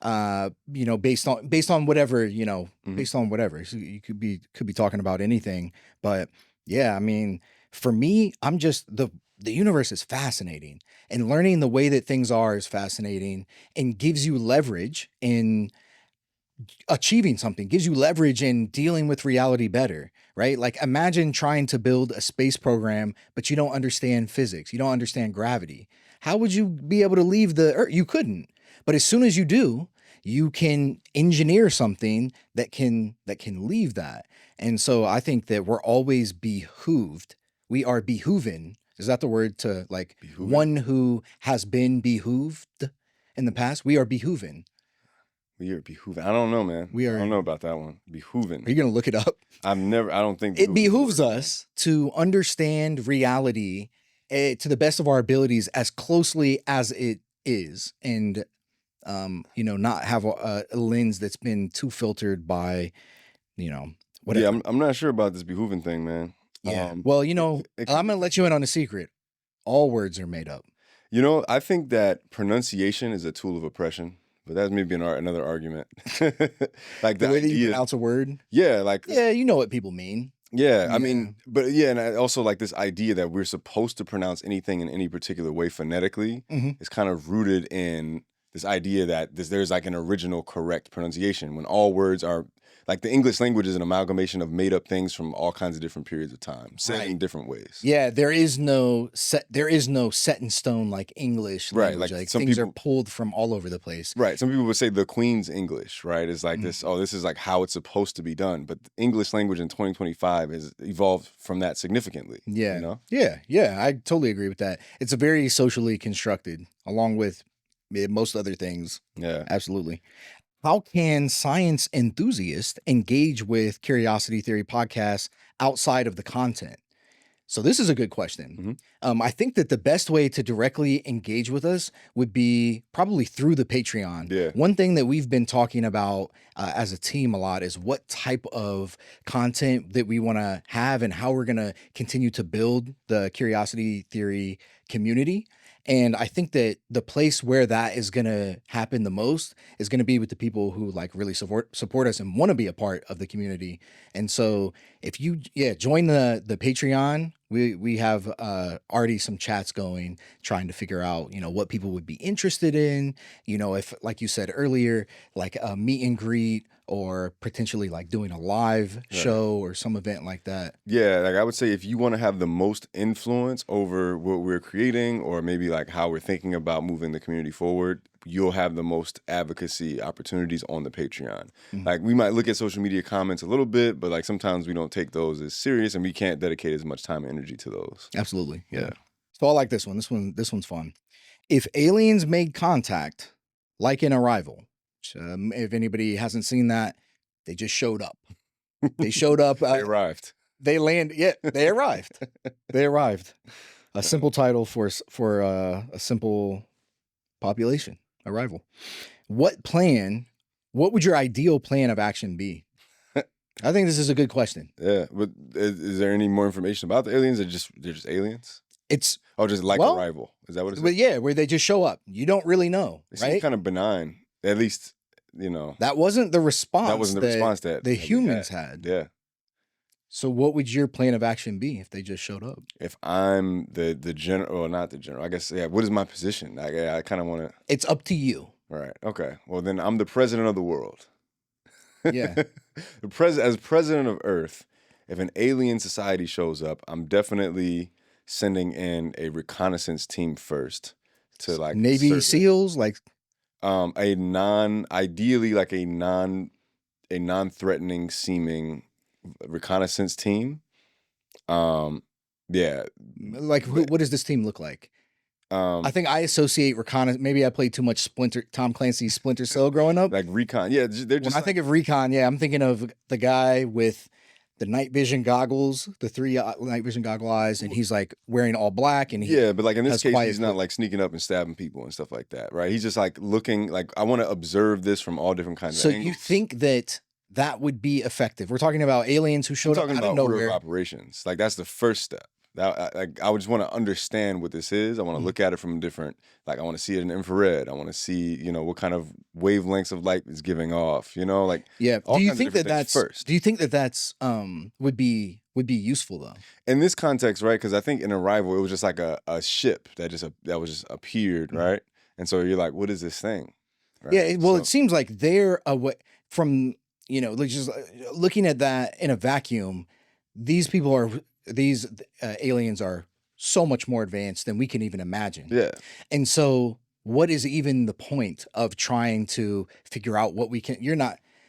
Based on whatever, based on whatever. So you could be talking about anything, but yeah, I mean, for me, I'm just the universe is fascinating, and learning the way that things are is fascinating and gives you leverage in achieving something, gives you leverage in dealing with reality better, right? Like imagine trying to build a space program, but you don't understand physics, you don't understand gravity. How would you be able to leave the Earth? You couldn't. But as soon as you do, you can engineer something that can leave that. And so I think that we're always behooved we are behooven. Is that the word to like Behooven? one who has been behooved in the past? We are behooven. We are behooving. I don't know, man. We I don't know are. about that one. Behooving. Are you gonna look it up? I don't think It behooving is the behooves word, man. us to understand reality to the best of our abilities as closely as it is, and not have a lens that's been too filtered by, Yeah, whatever. I'm not sure about this behooving thing, man. Yeah. Well, it I'm could gonna let you in on a secret. All words are made up. I think that pronunciation is a tool of oppression, but that's maybe another argument. Like The the way that you idea, pronounce a word. yeah, like Yeah, you know what people mean. yeah, I Yeah. mean, but yeah, and I also like this idea that we're supposed to pronounce anything in any particular way phonetically Mhm. is kind of rooted in this idea that there's like an original correct pronunciation when all words are like the English language is an amalgamation of made up things from all kinds of different periods of time, said in Right. different ways. Yeah, there is no set in stone like English Right, language. like Like some things are people pulled from all over the place. Right. Some people would say the Queen's English, right? Is like Mm. this, oh, this is like how it's supposed to be done. But the English language in 2025 has evolved from that significantly. Yeah. You know? Yeah. I totally agree with that. It's a very socially constructed, along with most other things. Yeah. Absolutely. How can science enthusiasts engage with Curiosity Theory podcasts outside of the content? So this is a good question. I think that the best way to directly engage with us would be probably through the Patreon. Yeah. One thing that we've been talking about as a team a lot is what type of content that we want to have and how we're going to continue to build the Curiosity Theory community. And I think that the place where that is going to happen the most is going to be with the people who like really support us and want to be a part of the community. And so if you join the Patreon, we have already some chats going, trying to figure out what people would be interested in, if like you said earlier, like a meet and greet or potentially like doing a live show or some event like that. Yeah, like I would say if you want to have the most influence over what we're creating or maybe like how we're thinking about moving the community forward, you'll have the most advocacy opportunities on the Patreon. Like we might look at social media comments a little bit, but like sometimes we don't take those as serious and we can't dedicate as much time and energy to those. Absolutely. Yeah. So I like this one. This one's fun. If aliens made contact, like in Arrival, if anybody hasn't seen that, they just showed up. They showed up. They arrived. They landed. Yeah, they arrived. They arrived. A simple title for a simple population. Arrival. What would your ideal plan of action be? I think this is a good question. Yeah, but is there any more information about the aliens? They're just aliens? It's just like Arrival. Is that what it is? But yeah, where they just show up. You don't really know, It seems right? kind of benign. At least, That wasn't the response. That wasn't the response that the humans had. Yeah. So what would your plan of action be if they just showed up? If I'm the general, or not the general, I guess, what is my position? I kind of want to. It's up to you. Right. Okay. Well, then I'm the president of the world. Yeah. As president of Earth, if an alien society shows up, I'm definitely sending in a reconnaissance team first to like Navy survey. SEALs, like ideally like a non-threatening seeming reconnaissance team. Yeah. Like what does this team look like? I think I associate reconnaissance. Maybe I played too much Tom Clancy's Splinter Cell growing up. Like recon. Yeah, they're just. When I think of recon, I'm thinking of the guy with the night vision goggles, the 3 night vision goggle eyes, and he's like wearing all black. And but like in this case, he's not like sneaking up and stabbing people and stuff like that, right? He's just like looking like I want to observe this from all different kinds of angles. So you think that would be effective? We're talking about aliens who showed up out of nowhere. Order of operations. Like that's the first step. I would just want to understand what this is. I want to look at it from different, like I want to see it in infrared. I want to see, what kind of wavelengths of light it's giving off, like. Yeah. Do you think that's would be useful though? In this context, right? Because I think in Arrival, it was just like a ship that was just appeared, right? And so you're like, what is this thing? Right? Yeah. Well, it seems like they're away from, just looking at that in a vacuum, these aliens are so much more advanced than we can even imagine. Yeah. And so what is even the point of trying to figure out what we can,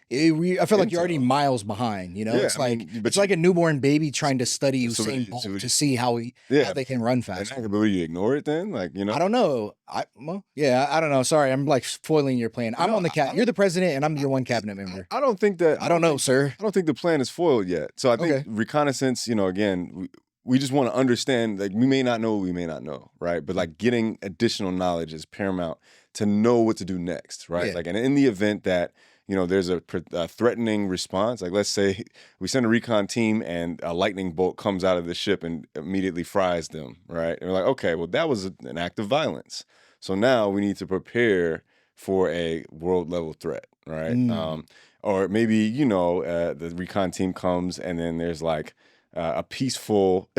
I feel like you're already intel. miles behind. You know, Yeah, it's I mean, but like a newborn baby trying to study so what do Usain you, so Bolt what to do see how yeah, they can run and faster. but will you ignore it then? Like, I don't know. Well, yeah, I don't know. Sorry, I'm like spoiling your plan. I'm no, on the I You're don't. the president, and I'm I, your one cabinet member. I don't think that. I don't know, sir. I don't think the plan is foiled yet. So I think Okay. reconnaissance. Again, we just want to understand. Like, we may not know what we may not know, right? But like getting additional knowledge is paramount to know what to do next, right? Yeah. Like, and in the event that there's a threatening response, like let's say we send a recon team and a lightning bolt comes out of the ship and immediately fries them, right? And we're like, okay, well that was an act of violence. So now we need to prepare for a world level threat, right? Mm. Or maybe the recon team comes and then there's like a peaceful,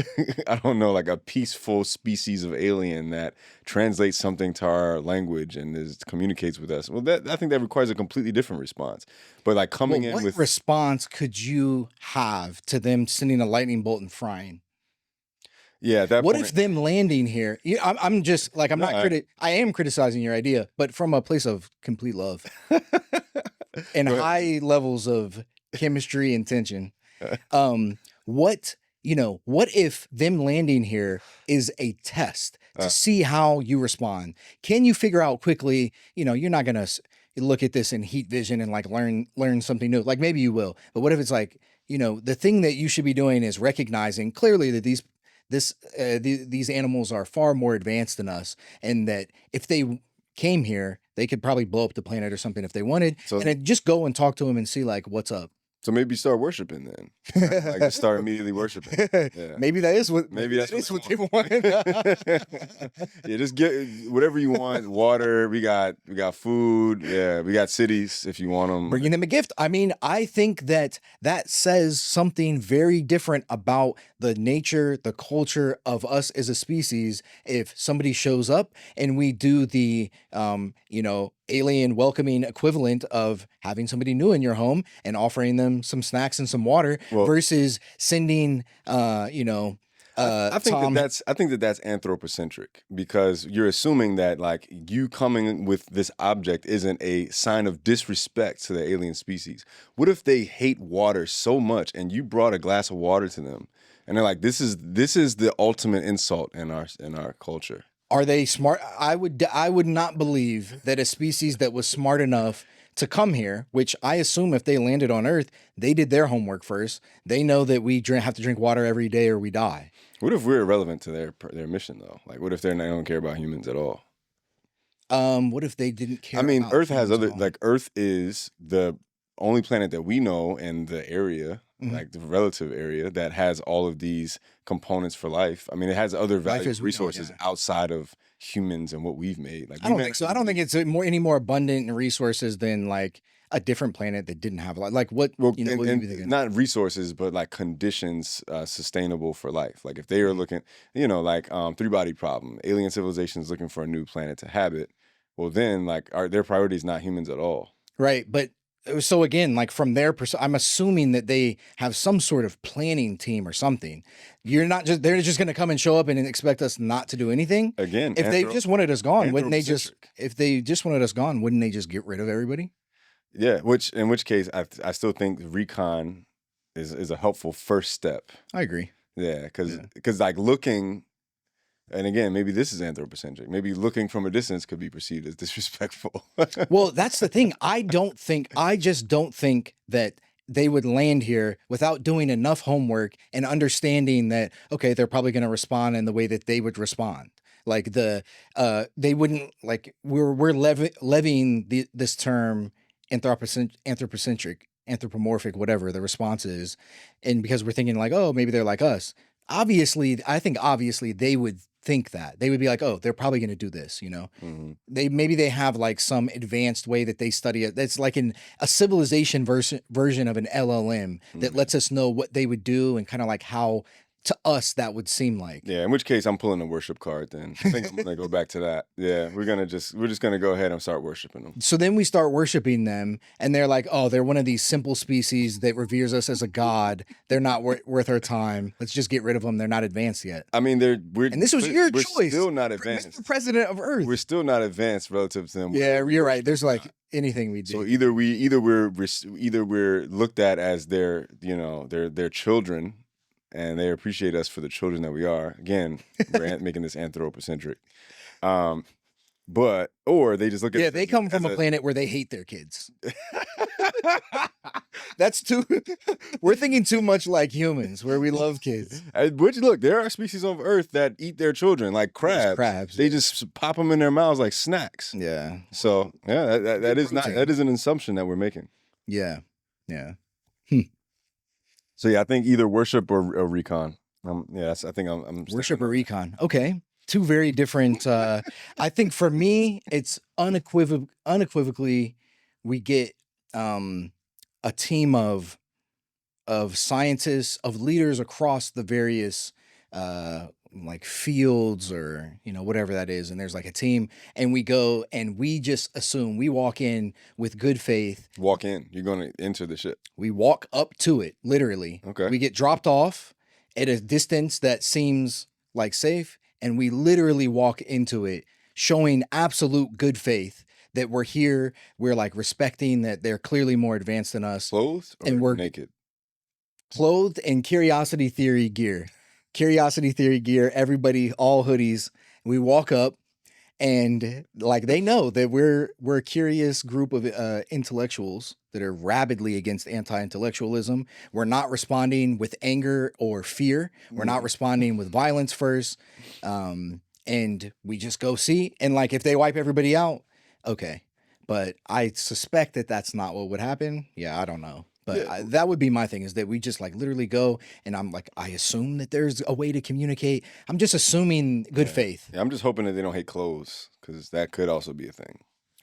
I don't know, like a peaceful species of alien that translates something to our language and communicates with us. Well, I think that requires a completely different response. But like coming Well, in what with, response could you have to them sending a lightning bolt and frying? yeah, at that What if point, them landing here? I'm just like I'm no, not I am criticizing your idea, but from a place of complete love and go ahead. high levels of chemistry and tension. What what if them landing here is a test to see how you respond? Can you figure out quickly? You're not gonna look at this in heat vision and like learn something new. Like maybe you will, but what if it's like the thing that you should be doing is recognizing clearly that these animals are far more advanced than us, and that if they came here, they could probably blow up the planet or something if they wanted, So, and then just go and talk to them and see like what's up. so maybe start worshiping then. Right? Like just start immediately worshiping. Yeah. Maybe that is what Maybe that's that is what what they want. Yeah, just get whatever you want. Water, we got food. Yeah, we got cities if you want them. Bringing them a gift. I mean, I think that says something very different about the nature, the culture of us as a species. If somebody shows up and we do the, alien welcoming equivalent of having somebody new in your home and offering them some snacks and some water Well, versus sending, I think Tom. I think that's anthropocentric because you're assuming that like you coming with this object isn't a sign of disrespect to the alien species. What if they hate water so much and you brought a glass of water to them and they're like, this is the ultimate insult in our culture. Are they smart? I would not believe that a species that was smart enough to come here, which I assume if they landed on Earth, they did their homework first. They know that we have to drink water every day or we die. What if we're irrelevant to their mission though? Like, what if they don't care about humans at all? What if they didn't care? I mean, about Earth has humans at other all? like Earth is the only planet that we know in the area, Mhm. like the relative area, that has all of these components for life. I mean, it has other valuable as we know it, resources yeah. outside of humans and what we've made. Like, I don't think so. I don't think it's any more abundant in resources than like a different planet that didn't have a lot. Like what well, what would you be and thinking? not resources, but like conditions sustainable for life. Like if they are looking, like three body problem, alien civilization is looking for a new planet to habit. Well, then like their priorities not humans at all. Right, but so again, like from their I'm assuming that they have some sort of planning team or something. They're just going to come and show up and expect us not to do anything. Again, If they just wanted us gone, wouldn't they just? anthropocentric. If they just wanted us gone, wouldn't they just get rid of everybody? Yeah, in which case I still think recon is a helpful first step. I agree. Yeah, because like looking, and again, maybe this is anthropocentric. Maybe looking from a distance could be perceived as disrespectful. Well, that's the thing. I just don't think that they would land here without doing enough homework and understanding that, okay, they're probably going to respond in the way that they would respond. Like they wouldn't like we're levying this term anthropomorphic, whatever the response is. And because we're thinking like, oh, maybe they're like us. I think obviously they would think that. They would be like, oh, they're probably going to do this, Mm-hmm. They have like some advanced way that they study it. That's like a civilization version of an LLM that lets us know what they would do and kind of like how to us that would seem like. Yeah, in which case I'm pulling the worship card then. I think I'm gonna go back to that. Yeah, we're just gonna go ahead and start worshiping them. So then we start worshiping them, and they're like, oh, they're one of these simple species that reveres us as a god. They're not worth our time. Let's just get rid of them. They're not advanced yet. I mean, And this was your we're choice. still not advanced. Mr. President of Earth. We're still not advanced relative to them. Yeah, you're right. There's like anything we do. So either we're looked at as their children, and they appreciate us for the children that we are. Again, we're making this anthropocentric. Or they just look at they come from a planet where they hate their kids. That's too. We're thinking too much like humans, where we love kids. Which look, there are species on Earth that eat their children, like crabs. They just pop them in their mouths like snacks. Yeah. So yeah, that is an assumption that we're making. Yeah. Yeah. So yeah, I think either worship or recon. I think I'm worship or recon. Okay. Two very different. I think for me, it's unequivocally, we get a team of scientists, of leaders across the various like fields or whatever that is, and there's like a team, and we go and we just assume, we walk in with good faith. Walk in. You're going to enter the ship. We walk up to it, literally. Okay. We get dropped off at a distance that seems like safe, and we literally walk into it, showing absolute good faith that we're here. We're like respecting that they're clearly more advanced than us. Clothed or and we're naked? Clothed in Curiosity Theory gear. Curiosity Theory gear, everybody, all hoodies. We walk up, and like they know that we're a curious group of intellectuals that are rabidly against anti-intellectualism. We're not responding with anger or fear. We're not responding with violence first. And we just go see. And like if they wipe everybody out, okay. But I suspect that that's not what would happen. Yeah, I don't know. But that would be my thing, is that we just like literally go, and I'm like, I assume that there's a way to communicate. I'm just assuming good faith. Yeah, I'm just hoping that they don't hate clothes, because that could also be a thing.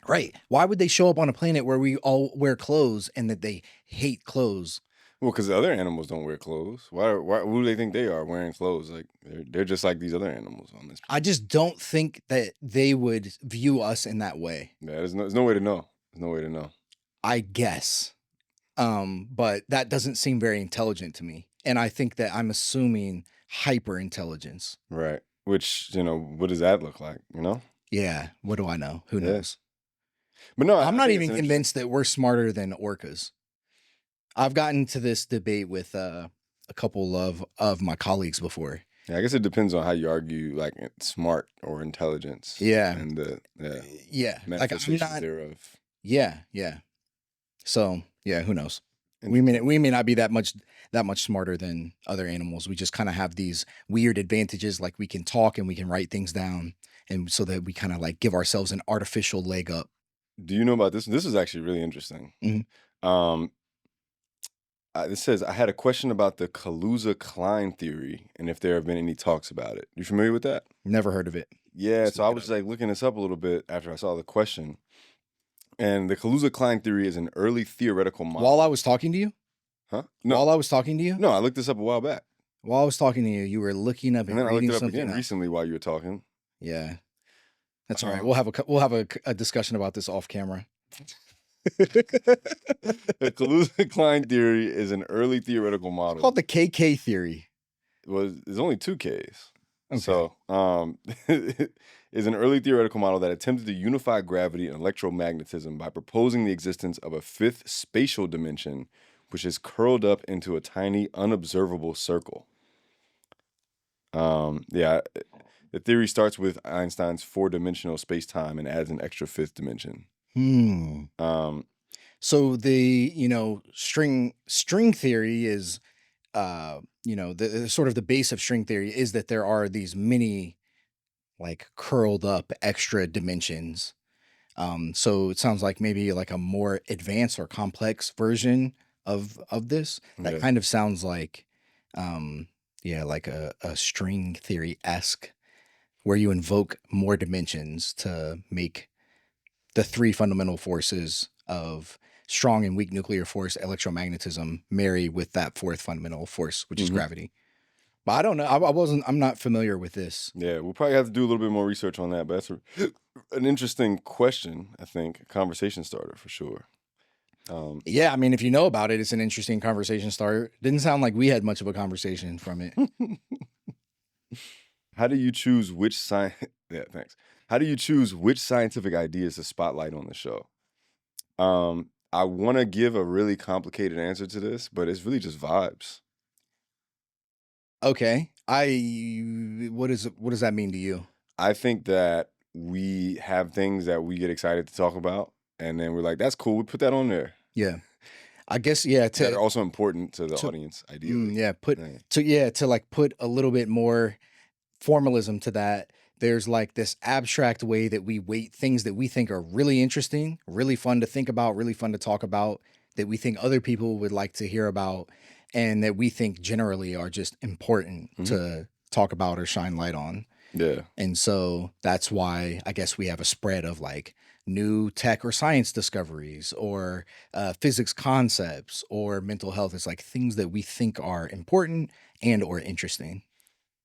Right. Why would they show up on a planet where we all wear clothes and that they hate clothes? Well, because the other animals don't wear clothes. Why? Who do they think they are wearing clothes? Like they're just like these other animals on this planet. I just don't think that they would view us in that way. Yeah, there's no way to know. There's no way to know. I guess. But that doesn't seem very intelligent to me. And I think that I'm assuming hyper intelligence. Right. Which, what does that look like, Yeah. What do I know? Who knows? But no, I'm not even convinced that we're smarter than orcas. I've gotten to this debate with a couple of my colleagues before. Yeah, I guess it depends on how you argue, like smart or intelligence. Yeah. And the like I'm not thereof. Yeah. So yeah, who knows? We may not be that much smarter than other animals. We just kind of have these weird advantages, like we can talk and we can write things down, and so that we kind of like give ourselves an artificial leg up. Do you know about this? This is actually really interesting. Mm-hmm. It says, I had a question about the Kaluza-Klein theory and if there have been any talks about it. You familiar with that? Never heard of it. Yeah, so I was like looking this up a little bit after I saw the question. And the Kaluza-Klein theory is an early theoretical model. While I was talking to you? Huh? No. While I was talking to you? No, I looked this up a while back. While I was talking to you, you were looking up and then I reading looked it up something again recently while you were talking. Yeah. That's all right. We'll have a discussion about this off camera. The Kaluza-Klein theory is an early theoretical model. It's called the KK theory. There's only 2 Ks. Okay. So, is an early theoretical model that attempted to unify gravity and electromagnetism by proposing the existence of a 5th spatial dimension, which is curled up into a tiny, unobservable circle. The theory starts with Einstein's 4-dimensional space-time and adds an extra 5th dimension. So the string theory is the sort of the base of string theory is that there are these many like curled up extra dimensions. So it sounds like maybe like a more advanced or complex version of this. That kind of sounds like like a string theory-esque, where you invoke more dimensions to make the 3 fundamental forces of strong and weak nuclear force, electromagnetism, marry with that 4th fundamental force, which is gravity. But I don't know. I'm not familiar with this. Yeah, we'll probably have to do a little bit more research on that, but that's an interesting question, I think, a conversation starter for sure. Yeah, I mean, if you know about it, it's an interesting conversation starter. Didn't sound like we had much of a conversation from it. How do you choose which yeah, thanks. How do you choose which scientific ideas to spotlight on the show? I want to give a really complicated answer to this, but it's really just vibes. Okay. What does that mean to you? I think that we have things that we get excited to talk about, and then we're like, that's cool, we put that on there. Yeah. I guess yeah, That are also important to the to audience, ideally. yeah, Yeah. to like put a little bit more formalism to that. There's like this abstract way that we weight things that we think are really interesting, really fun to think about, really fun to talk about, that we think other people would like to hear about, and that we think generally are just important to talk about or shine light on. Yeah. And so that's why I guess we have a spread of like new tech or science discoveries or physics concepts or mental health. It's like things that we think are important and or interesting.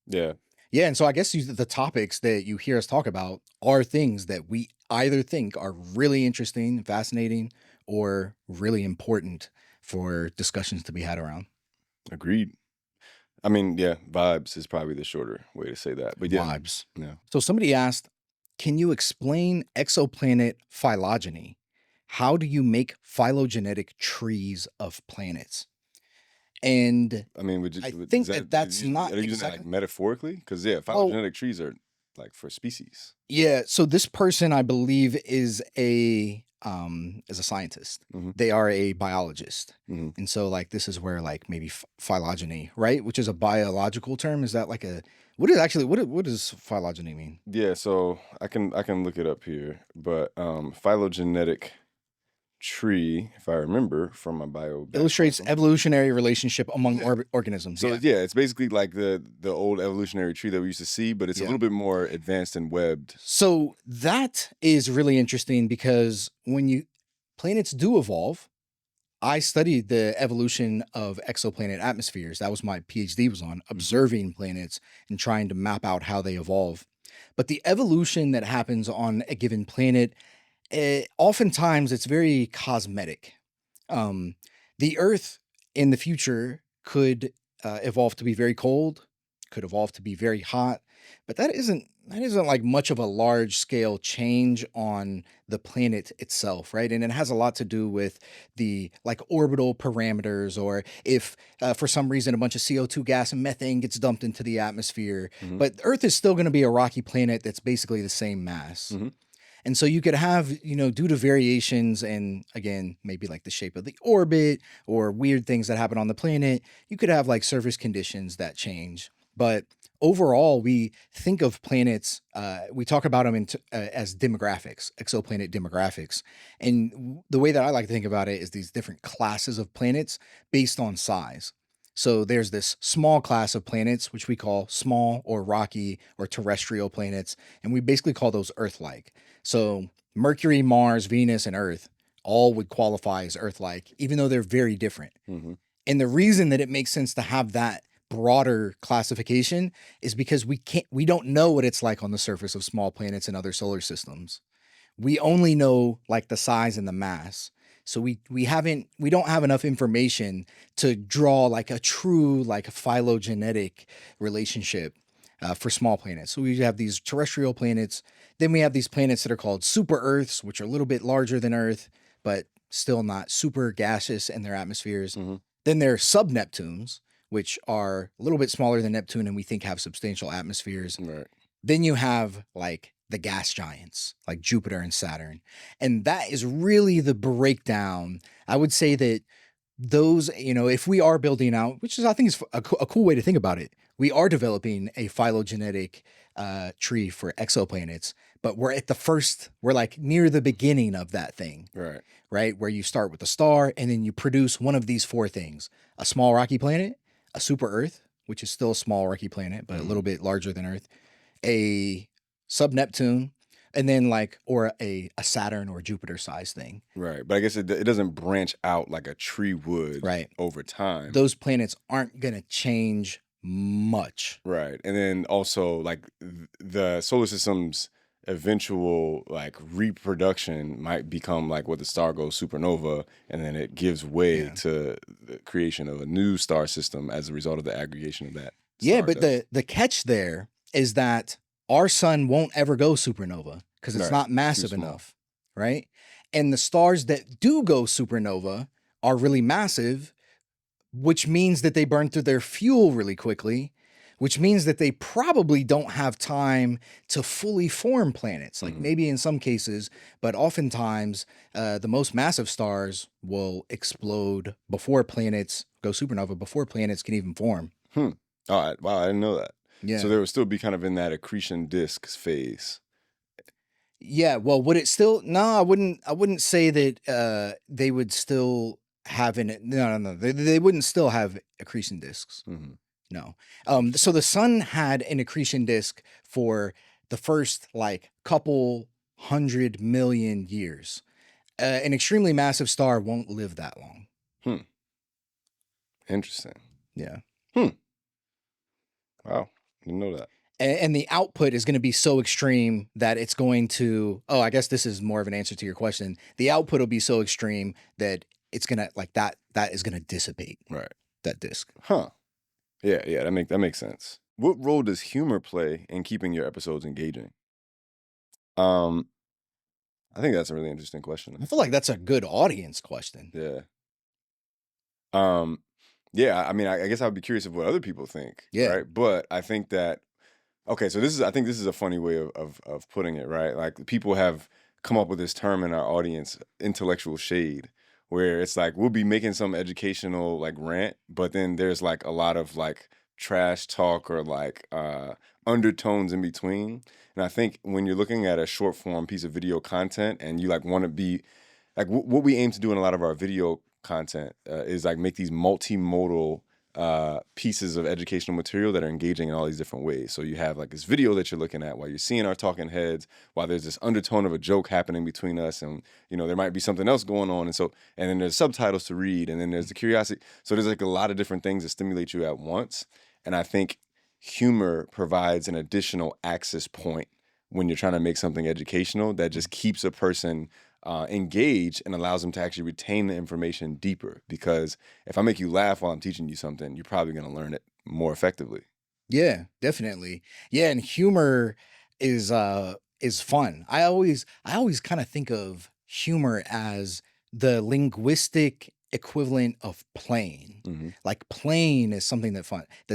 Yeah. Yeah, and so I guess the topics that you hear us talk about are things that we either think are really interesting, fascinating, or really important for discussions to be had around. Agreed. I mean, yeah, vibes is probably the shorter way to say that. But yeah. Vibes. Yeah. So somebody asked, can you explain exoplanet phylogeny? How do you make phylogenetic trees of planets? And I mean, I think that's not are you using that like metaphorically? Because yeah, phylogenetic trees are like for species. Yeah, so this person I believe is a scientist. They are a biologist. And so like this is where like maybe phylogeny, right? Which is a biological term. Is that like a what does phylogeny mean? Yeah, so I can look it up here, but phylogenetic tree, if I remember from my bio, Illustrates evolutionary relationship among organisms. So yeah, it's basically like the old evolutionary tree that we used to see, but it's a little bit more advanced and webbed. So that is really interesting because when planets do evolve, I studied the evolution of exoplanet atmospheres. That was my PhD was on observing planets and trying to map out how they evolve. But the evolution that happens on a given planet, oftentimes it's very cosmetic. The Earth in the future could evolve to be very cold, could evolve to be very hot, but that isn't like much of a large scale change on the planet itself, right? And it has a lot to do with the like orbital parameters, or if for some reason a bunch of CO2 gas and methane gets dumped into the atmosphere. But Earth is still going to be a rocky planet that's basically the same mass. And so you could have, due to variations and again, maybe like the shape of the orbit or weird things that happen on the planet, you could have like surface conditions that change. But overall, we think of planets, we talk about them as demographics, exoplanet demographics. And the way that I like to think about it is these different classes of planets based on size. So there's this small class of planets, which we call small or rocky or terrestrial planets. And we basically call those Earth-like. So Mercury, Mars, Venus, and Earth all would qualify as Earth-like, even though they're very different. And the reason that it makes sense to have that broader classification is because we don't know what it's like on the surface of small planets and other solar systems. We only know like the size and the mass. So we don't have enough information to draw like a true like phylogenetic relationship for small planets. So we have these terrestrial planets. Then we have these planets that are called super Earths, which are a little bit larger than Earth, but still not super gaseous in their atmospheres. Then there are sub-Neptunes, which are a little bit smaller than Neptune and we think have substantial atmospheres. Right. Then you have like the gas giants, like Jupiter and Saturn. And that is really the breakdown. I would say that those, if we are building out, which is, I think is a cool way to think about it, we are developing a phylogenetic tree for exoplanets, but we're like near the beginning of that thing. Right? Where you start with a star and then you produce one of these four things: a small rocky planet, a super Earth, which is still a small rocky planet, but a little bit larger than Earth, a sub-Neptune, and then like, or a Saturn or Jupiter size thing. Right. But I guess it doesn't branch out like a tree would right. over time. Those planets aren't going to change much. Right. And then also like the solar system's eventual like reproduction might become like what the star goes supernova, and then it gives way Yeah. to the creation of a new star system as a result of the aggregation of that Yeah, star but dust. the catch there is that our sun won't ever go supernova because it's Right. not It's too massive small. enough, right? And the stars that do go supernova are really massive, which means that they burn through their fuel really quickly, which means that they probably don't have time to fully form planets. Like Mhm. maybe in some cases, but oftentimes the most massive stars will explode before planets go supernova, before planets can even form. All right. Wow, I didn't know that. Yeah. So there would still be kind of in that accretion disk phase. Yeah, well, would it still? No, I wouldn't say that they would still have an no. They wouldn't still have accretion disks. Mhm. No. So the sun had an accretion disk for the first like couple 100 million years. An extremely massive star won't live that long. Interesting. Yeah. Wow. Didn't know that. And the output is going to be so extreme that it's going to, oh, I guess this is more of an answer to your question. The output will be so extreme that it's going to like that is going to dissipate Right. that disk. Huh. Yeah, that makes sense. What role does humor play in keeping your episodes engaging? I think that's a really interesting question. I feel like that's a good audience question. Yeah. Um, yeah, I mean, I guess I'd be curious of what other people think, Yeah. right? But I think that okay, so I think this is a funny way of putting it, right? Like people have come up with this term in our audience, intellectual shade, where it's like we'll be making some educational like rant, but then there's like a lot of like trash talk or like undertones in between. And I think when you're looking at a short form piece of video content and you like want to be like what we aim to do in a lot of our video content is like make these multimodal pieces of educational material that are engaging in all these different ways. So you have like this video that you're looking at while you're seeing our talking heads, while there's this undertone of a joke happening between us, and you know there might be something else going on, and then there's subtitles to read, and then there's the curiosity. So there's like a lot of different things that stimulate you at once, and I think humor provides an additional access point when you're trying to make something educational that just keeps a person engaged and allows them to actually retain the information deeper. Because if I make you laugh while I'm teaching you something, you're probably going to learn it more effectively. Yeah, definitely. Yeah, and humor is fun. I always kind of think of humor as the linguistic equivalent of playing. Mm-hmm. Like playing is something that's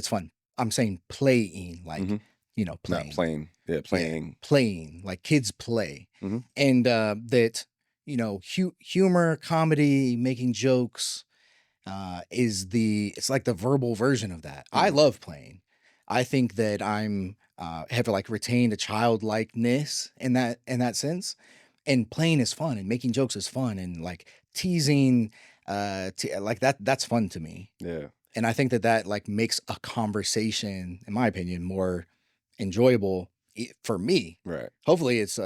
fun. I'm saying playing, like Mm-hmm. playing. Not playing. Yeah, playing. Yeah, playing, like kids play. Mm-hmm. And that, humor, comedy, making jokes, it's like the verbal version of that. I Mhm. love playing. I think that I'm have like retained a childlikeness in that sense. And playing is fun and making jokes is fun and like teasing like that's fun to me. Yeah. And I think that like makes a conversation, in my opinion, more enjoyable for me. Right. Hopefully it's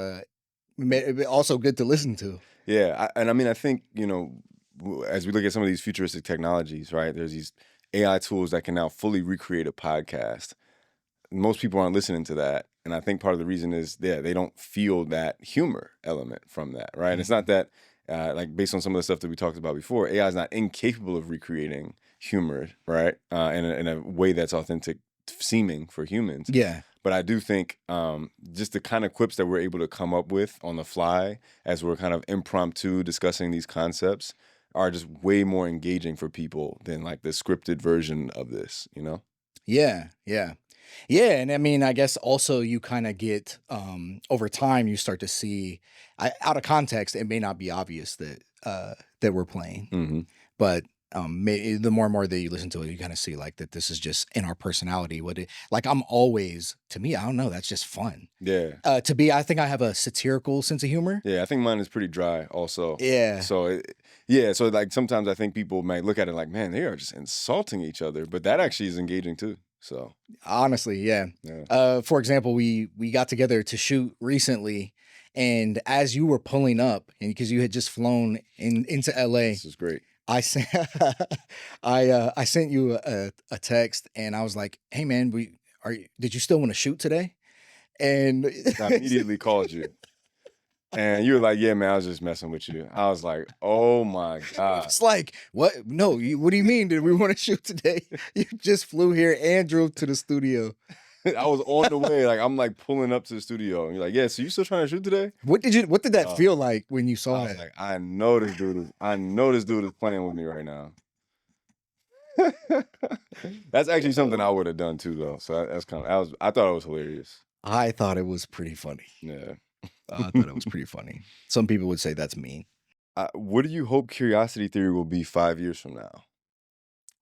also good to listen to. Yeah. And I mean, I think, as we look at some of these futuristic technologies, right, there's these AI tools that can now fully recreate a podcast. Most people aren't listening to that. And I think part of the reason is, they don't feel that humor element from that, right? And it's not that, like, based on some of the stuff that we talked about before, AI is not incapable of recreating humor, right? In a way that's authentic seeming for humans. Yeah. But I do think just the kind of quips that we're able to come up with on the fly as we're kind of impromptu discussing these concepts are just way more engaging for people than like the scripted version of this, Yeah, yeah. Yeah, and I mean, I guess also you kind of get over time you start to see out of context it may not be obvious that we're playing. Mm-hmm. But the more and more that you listen to it, you kind of see like that this is just in our personality. Like I'm always, to me, I don't know, that's just fun. Yeah. I think I have a satirical sense of humor. Yeah, I think mine is pretty dry also. Yeah. So, so like sometimes I think people might look at it like, man, they are just insulting each other. But that actually is engaging too. So honestly, yeah. For example, we got together to shoot recently, and as you were pulling up, and because you had just flown into LA, this is great. I sent I sent you a text and I was like, "Hey man, did you still want to shoot today?" And I immediately called you. And you were like, yeah, man, I was just messing with you. I was like, oh my God. it's like, "What? No, what do you mean? Did we want to shoot today? You just flew here and drove to the studio." I was on the way, like I'm like pulling up to the studio, and you're like, yeah, so you still trying to shoot today? What did that Uh, feel like when you I saw was that? like, I know this dude is playing with me right now. That's actually something I would have done too, though. So that's kind of I thought it was hilarious. I thought it was pretty funny. Yeah. I thought it was pretty funny. Some people would say that's mean. What do you hope curiosity theory will be 5 years from now?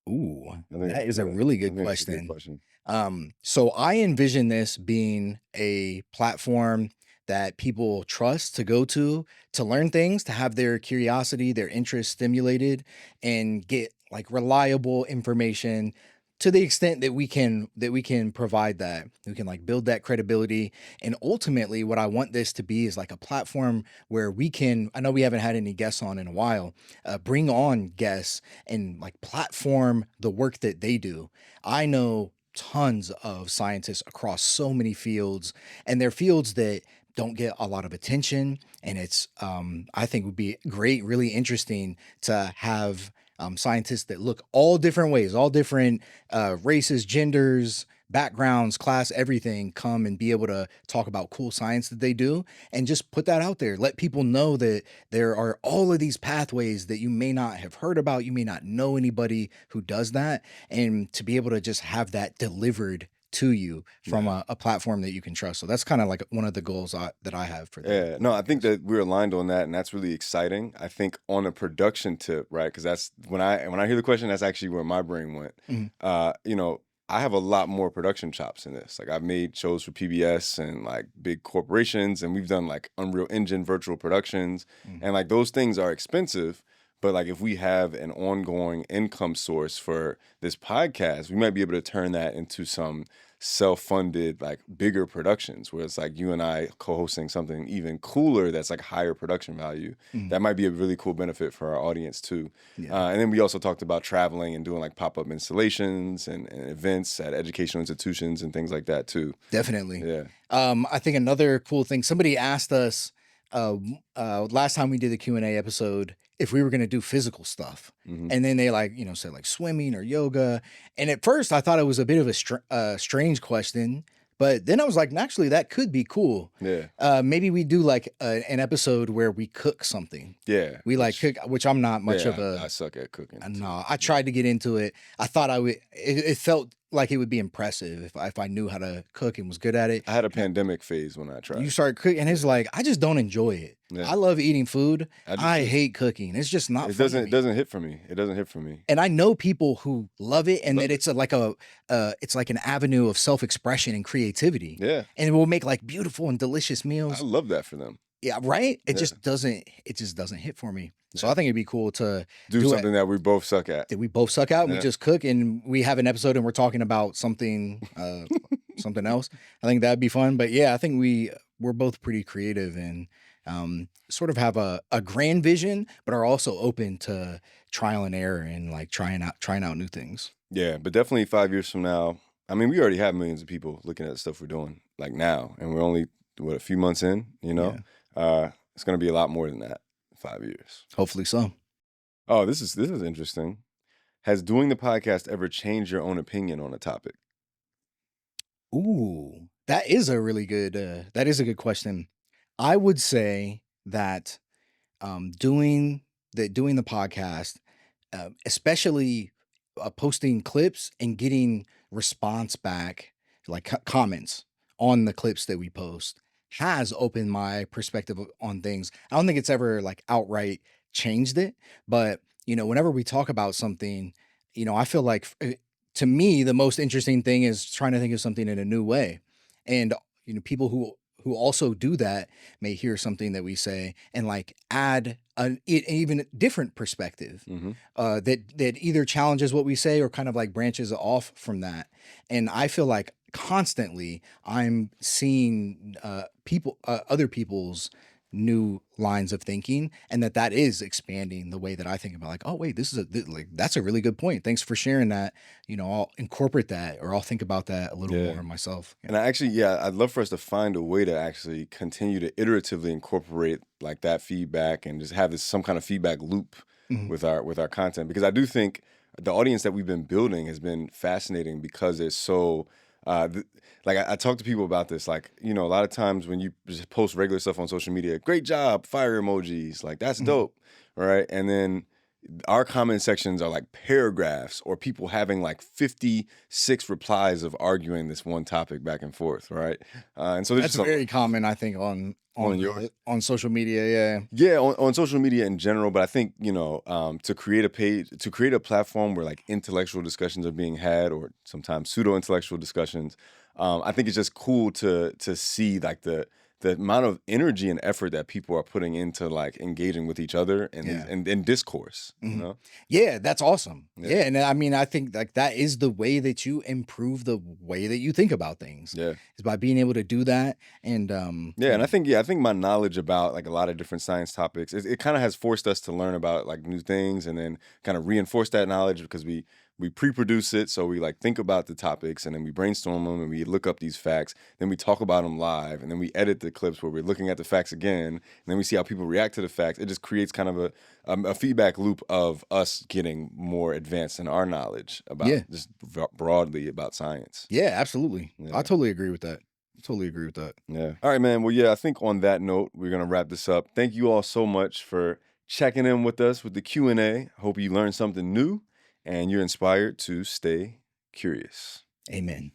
Ooh, I think, that is a yeah, really I good think it's a good question. question. So I envision this being a platform that people trust to go to learn things, to have their curiosity, their interest stimulated, and get like reliable information to the extent that we can provide that. We can like build that credibility. And ultimately, what I want this to be is like a platform where we can, I know we haven't had any guests on in a while, bring on guests and like platform the work that they do. I know tons of scientists across so many fields, and they're fields that don't get a lot of attention. And it's, I think, would be great, really interesting to have scientists that look all different ways, all different races, genders, backgrounds, class, everything, come and be able to talk about cool science that they do and just put that out there. Let people know that there are all of these pathways that you may not have heard about. You may not know anybody who does that. And to be able to just have that delivered to you from Yeah. a platform that you can trust. So that's kind of like one of the goals that I have for the Yeah, no, I think that we're aligned on that, and that's really exciting. I think on a production tip, right? Because that's when I hear the question, that's actually where my brain went. Mhm. You know, I have a lot more production chops in this. Like I've made shows for PBS and like big corporations, and we've done like Unreal Engine virtual productions, Mhm. and like those things are expensive. But like if we have an ongoing income source for this podcast, we might be able to turn that into some self-funded like bigger productions where it's like you and I co-hosting something even cooler that's like higher production value. Mhm. That might be a really cool benefit for our audience too. Yeah. And then we also talked about traveling and doing like pop-up installations and events at educational institutions and things like that too. Definitely. Yeah. I think another cool thing, somebody asked us last time we did the Q&A episode if we were going to do physical stuff. Hmm. And then they like, said like swimming or yoga. And at first I thought it was a bit of a strange question, but then I was like, actually, that could be cool. Yeah. Maybe we do like an episode where we cook something. Yeah. We like cook, which I'm not much yeah, of a. I suck at cooking. too. No, I tried to get into it. I thought I would. It felt like it would be impressive if I knew how to cook and was good at it. I had a pandemic phase when I tried. You start cooking, and it's like I just don't enjoy it. Yeah. I love eating food. I do I too. hate cooking. It's just not. It fun to doesn't. It me. doesn't hit for me. It doesn't hit for me. And I know people who love it, and Love that it's it's like an avenue of self expression and creativity. Yeah, And it will make like beautiful and delicious I meals. love that for them. Yeah, right. It Yeah. just doesn't. It just doesn't hit for me. So Yeah. I think it'd be cool to Do do it. something that we both suck at. That we both suck out and we Yeah. just cook and we have an episode and we're talking about something something else. I think that'd be fun. But yeah, I think we're both pretty creative and sort of have a grand vision, but are also open to trial and error and like trying out new things. Yeah, but definitely 5 years from now. I mean, we already have millions of people looking at the stuff we're doing like now, and we're only a few months in. It's going to be a lot more than that. 5 years. Hopefully so. Oh, this is interesting. Has doing the podcast ever changed your own opinion on a topic? Ooh, that is a really good question. I would say that doing the podcast, especially posting clips and getting response back, like comments on the clips that we post, has opened my perspective on things. I don't think it's ever like outright changed it, but whenever we talk about something, I feel like to me the most interesting thing is trying to think of something in a new way, and people who also do that may hear something that we say and like add an even different perspective Mm-hmm. that either challenges what we say or kind of like branches off from that. And I feel like constantly I'm seeing other people's new lines of thinking, and that is expanding the way that I think about, like, oh wait, this is like, that's a really good point. Thanks for sharing that. I'll incorporate that, or I'll think about that a little Yeah. more myself. And I actually, yeah, I'd love for us to find a way to actually continue to iteratively incorporate like that feedback and just have this some kind of feedback loop Mhm. with our content, because I do think the audience that we've been building has been fascinating because it's so like I talk to people about this, like, a lot of times when you just post regular stuff on social media, great job, fire emojis, like that's Mhm. dope, right? And then our comment sections are like paragraphs or people having like 56 replies of arguing this one topic back and forth, right? And so there's That's just a, very common, I think, on yours. on social media. Yeah. Yeah, on social media in general, but I think, to create a page, to create a platform where like intellectual discussions are being had, or sometimes pseudo-intellectual discussions, I think it's just cool to see like the amount of energy and effort that people are putting into like engaging with each other and Yeah. and discourse, Mhm. Yeah, that's awesome. Yeah. Yeah, and I mean, I think like that is the way that you improve the way that you think about things, Yeah. is by being able to do that. And Yeah, and I think my knowledge about like a lot of different science topics, it kind of has forced us to learn about like new things and then kind of reinforce that knowledge because we pre-produce it, so we like think about the topics and then we brainstorm them and we look up these facts, then we talk about them live, and then we edit the clips where we're looking at the facts again, and then we see how people react to the facts. It just creates kind of a feedback loop of us getting more advanced in our knowledge about yeah, just broadly about science. yeah, absolutely. I Yeah. totally agree with that. Totally agree with that. Yeah. All right, man. Well, yeah, I think on that note, we're going to wrap this up. Thank you all so much for checking in with us with the Q&A. Hope you learned something new and you're inspired to stay curious. Amen.